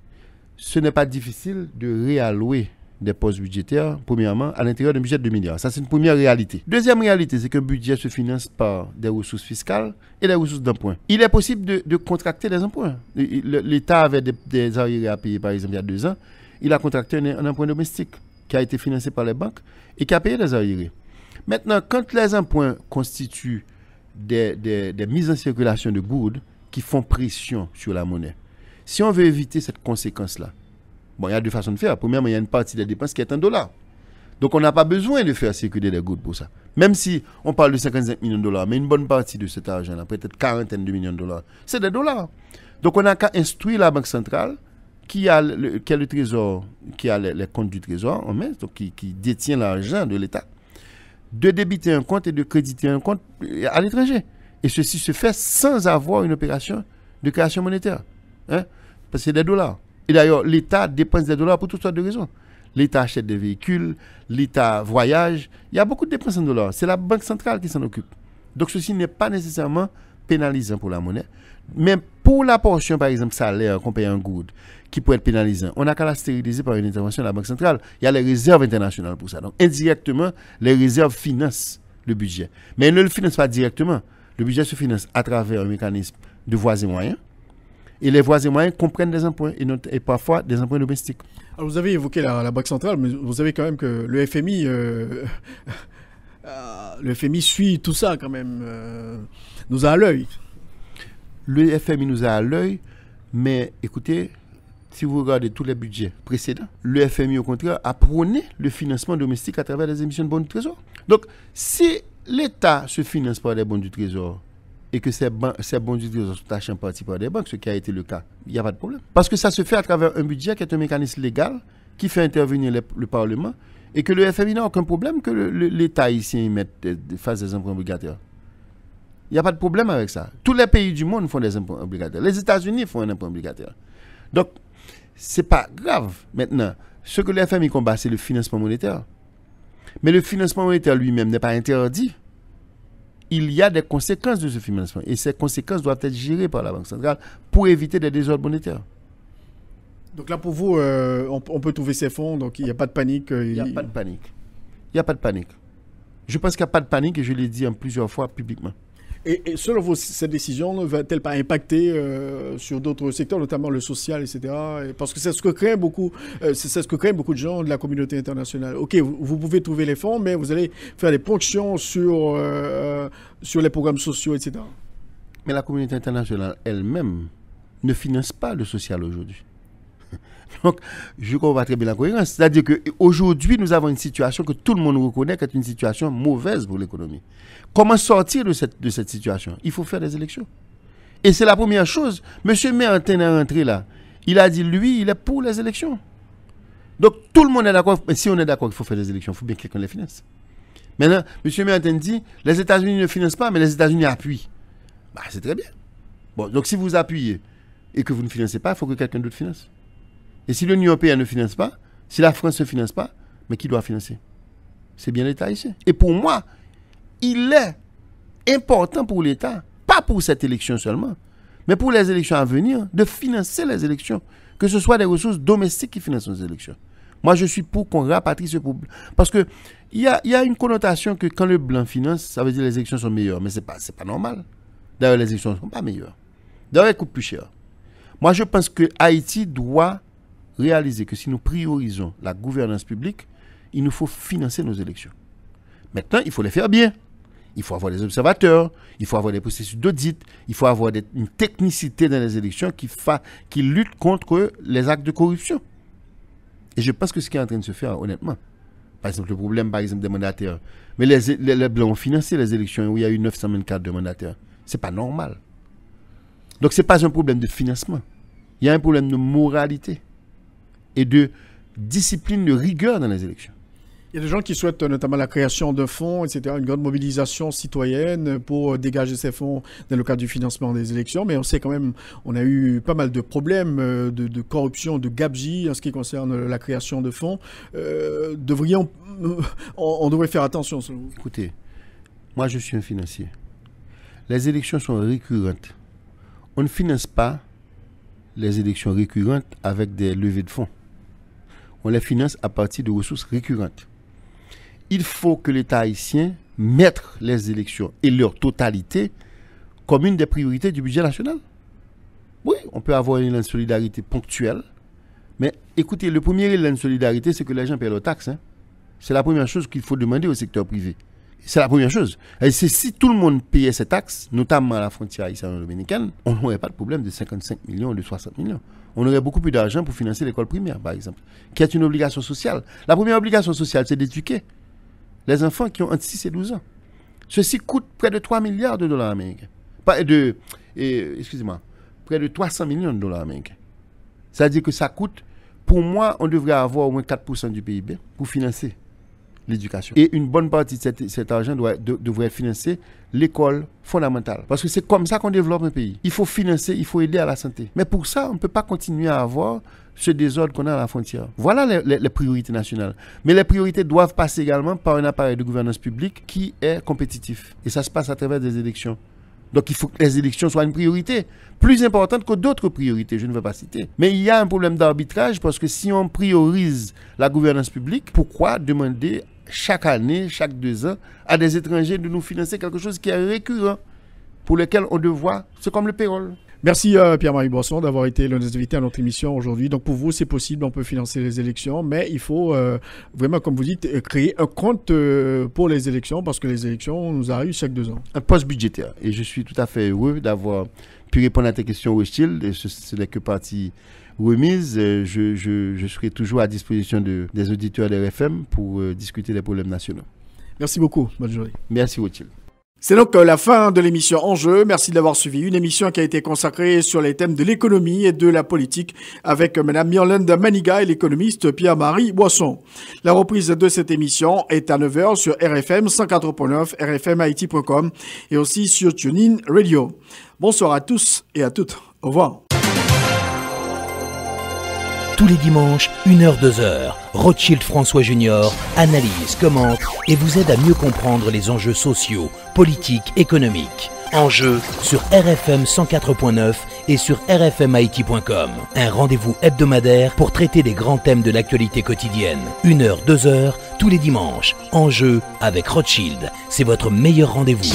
Ce n'est pas difficile de réallouer des postes budgétaires, premièrement, à l'intérieur d'un budget de 2 milliards. Ça, c'est une première réalité. Deuxième réalité, c'est qu'un budget se finance par des ressources fiscales et des ressources d'emprunt. Il est possible de contracter des emprunts. L'État avait des arriérés à payer, par exemple, il y a 2 ans. Il a contracté un emprunt domestique qui a été financé par les banques et qui a payé des arriérés. Maintenant, quand les emprunts constituent des mises en circulation de goods qui font pression sur la monnaie, si on veut éviter cette conséquence-là, bon, il y a 2 façons de faire. Premièrement, il y a une partie des dépenses qui est en dollars. Donc, on n'a pas besoin de faire circuler des goods pour ça. Même si on parle de 55 millions de dollars, mais une bonne partie de cet argent-là, peut-être 40 de millions de dollars, c'est des dollars. Donc, on n'a qu'à instruire la Banque centrale qui a le trésor, qui a les comptes du trésor en main, donc qui détient l'argent de l'État, de débiter un compte et de créditer un compte à l'étranger. Et ceci se fait sans avoir une opération de création monétaire. Hein? Parce que c'est des dollars. Et d'ailleurs, l'État dépense des dollars pour toutes sortes de raisons. L'État achète des véhicules, l'État voyage. Il y a beaucoup de dépenses en dollars. C'est la Banque centrale qui s'en occupe. Donc ceci n'est pas nécessairement pénalisant pour la monnaie. Mais pour la portion, par exemple, salaire qu'on paye en good, qui peut être pénalisant, on n'a qu'à la stériliser par une intervention de la Banque centrale. Il y a les réserves internationales pour ça. Donc indirectement, les réserves financent le budget. Mais elles ne le financent pas directement. Le budget se finance à travers un mécanisme de voies et moyens. Et les voies et moyens comprennent des emprunts et parfois des emprunts domestiques. Alors vous avez évoqué la Banque centrale, mais vous savez quand même que le FMI suit tout ça quand même, nous a à l'œil. Le FMI nous a à l'œil, mais écoutez, si vous regardez tous les budgets précédents, le FMI au contraire a prôné le financement domestique à travers les émissions de bons du Trésor. Donc si l'État se finance par des bons du Trésor, et que ces bons du trésor sont achetés en partie par des banques, ce qui a été le cas, il n'y a pas de problème. Parce que ça se fait à travers un budget qui est un mécanisme légal qui fait intervenir le Parlement et que le FMI n'a aucun problème que l'État ici fasse des emprunts obligataires. Il n'y a pas de problème avec ça. Tous les pays du monde font des emprunts obligataires. Les États-Unis font un emprunt obligataire. Donc, ce n'est pas grave. Maintenant, ce que le FMI combat, c'est le financement monétaire. Mais le financement monétaire lui-même n'est pas interdit. Il y a des conséquences de ce financement. Et ces conséquences doivent être gérées par la Banque centrale pour éviter des désordres monétaires. Donc là, pour vous, on peut trouver ces fonds, donc il n'y a pas de panique. Il n'y a pas de panique. Il n'y a pas de panique. Je pense qu'il n'y a pas de panique et je l'ai dit plusieurs fois publiquement. Et selon vous, cette décision ne va-t-elle pas impacter sur d'autres secteurs, notamment le social, etc. Parce que c'est ce que craignent beaucoup, de gens de la communauté internationale. Ok, vous pouvez trouver les fonds, mais vous allez faire des ponctions sur les programmes sociaux, etc. Mais la communauté internationale elle-même ne finance pas le social aujourd'hui. Donc, je comprends très bien la cohérence. C'est-à-dire qu'aujourd'hui, nous avons une situation que tout le monde reconnaît qu'est une situation mauvaise pour l'économie. Comment sortir de cette situation? Il faut faire des élections. Et c'est la première chose. M. Mertin est rentré là. Il a dit, lui, il est pour les élections. Donc, tout le monde est d'accord. Mais si on est d'accord qu'il faut faire des élections, il faut bien que quelqu'un les finance. Maintenant, M. Mertin dit, les États-Unis ne financent pas, mais les États-Unis appuient. Bah, c'est très bien. Bon, donc si vous appuyez et que vous ne financez pas, il faut que quelqu'un d'autre finance. Et si l'Union européenne ne finance pas, si la France ne finance pas, mais qui doit financer? C'est bien l'État ici. Et pour moi, il est important pour l'État, pas pour cette élection seulement, mais pour les élections à venir, de financer les élections. Que ce soit des ressources domestiques qui financent les élections. Moi, je suis pour qu'on rapatrie ce problème. Parce qu'il y a une connotation que quand le blanc finance, ça veut dire que les élections sont meilleures. Mais ce n'est pas normal. D'ailleurs, les élections ne sont pas meilleures. D'ailleurs, elles coûtent plus cher. Moi, je pense que Haïti doit réaliser que si nous priorisons la gouvernance publique, il nous faut financer nos élections. Maintenant, il faut les faire bien. Il faut avoir des observateurs, il faut avoir des processus d'audit, il faut avoir une technicité dans les élections qui lutte contre les actes de corruption. Et je pense que ce qui est en train de se faire, honnêtement, par exemple, le problème, par exemple, des mandataires. Mais les Blancs ont financé les élections où il y a eu 924 de mandataires. Ce n'est pas normal. Donc, ce n'est pas un problème de financement. Il y a un problème de moralité et de discipline, de rigueur dans les élections. Il y a des gens qui souhaitent notamment la création de fonds, etc., une grande mobilisation citoyenne pour dégager ces fonds dans le cadre du financement des élections. Mais on sait quand même, on a eu pas mal de problèmes de corruption, de gabegie en ce qui concerne la création de fonds. On devrait faire attention, selon vous. Écoutez, moi je suis un financier. Les élections sont récurrentes. On ne finance pas les élections récurrentes avec des levées de fonds. On les finance à partir de ressources récurrentes. Il faut que l'État haïtien mette les élections et leur totalité comme une des priorités du budget national. Oui, on peut avoir une élan de solidarité ponctuelle, mais écoutez, le premier élan de solidarité, c'est que les gens paient leurs taxes. Hein. C'est la première chose qu'il faut demander au secteur privé. C'est la première chose. Et c'est si tout le monde payait ses taxes, notamment à la frontière haïtiano-dominicaine, on n'aurait pas de problème de 55 millions ou de 60 millions. On aurait beaucoup plus d'argent pour financer l'école primaire, par exemple, qui est une obligation sociale. La première obligation sociale, c'est d'éduquer les enfants qui ont entre 6 et 12 ans. Ceci coûte près de 3 milliards de dollars américains. Excusez-moi, près de 300 millions de dollars américains. C'est-à-dire que ça coûte, pour moi, on devrait avoir au moins 4% du PIB pour financer l'éducation. Et une bonne partie de cet argent devrait financer l'école fondamentale. Parce que c'est comme ça qu'on développe un pays. Il faut financer, il faut aider à la santé. Mais pour ça, on ne peut pas continuer à avoir ce désordre qu'on a à la frontière. Voilà les priorités nationales. Mais les priorités doivent passer également par un appareil de gouvernance publique qui est compétitif. Et ça se passe à travers des élections. Donc il faut que les élections soient une priorité, plus importante que d'autres priorités, je ne veux pas citer. Mais il y a un problème d'arbitrage parce que si on priorise la gouvernance publique, pourquoi demander chaque année, chaque 2 ans, à des étrangers de nous financer quelque chose qui est récurrent, pour lequel on doit, c'est comme le payroll. Merci Pierre-Marie Boisson d'avoir été l'un des invités à notre émission aujourd'hui. Donc pour vous, c'est possible, on peut financer les élections, mais il faut vraiment, comme vous dites, créer un compte pour les élections, parce que les élections nous arrivent chaque 2 ans. Un poste budgétaire. Et je suis tout à fait heureux d'avoir pu répondre à tes questions, Rothschild. Ce n'est que partie remise. Je serai toujours à disposition des auditeurs de RFM pour discuter des problèmes nationaux. Merci beaucoup. Bonne journée. Merci, Rothschild. C'est donc la fin de l'émission Enjeu. Merci de l'avoir suivi. Une émission qui a été consacrée sur les thèmes de l'économie et de la politique avec Mme Myrlande Maniga et l'économiste Pierre-Marie Boisson. La reprise de cette émission est à 9h sur RFM 104.9, rfmhaiti.com et aussi sur TuneIn Radio. Bonsoir à tous et à toutes. Au revoir. Tous les dimanches, 1h-2h, Rothschild François Junior analyse, commente et vous aide à mieux comprendre les enjeux sociaux, politiques, économiques. Enjeux sur RFM 104.9 et sur rfmhaiti.com. Un rendez-vous hebdomadaire pour traiter des grands thèmes de l'actualité quotidienne. 1h-2h, tous les dimanches. Enjeux avec Rothschild. C'est votre meilleur rendez-vous.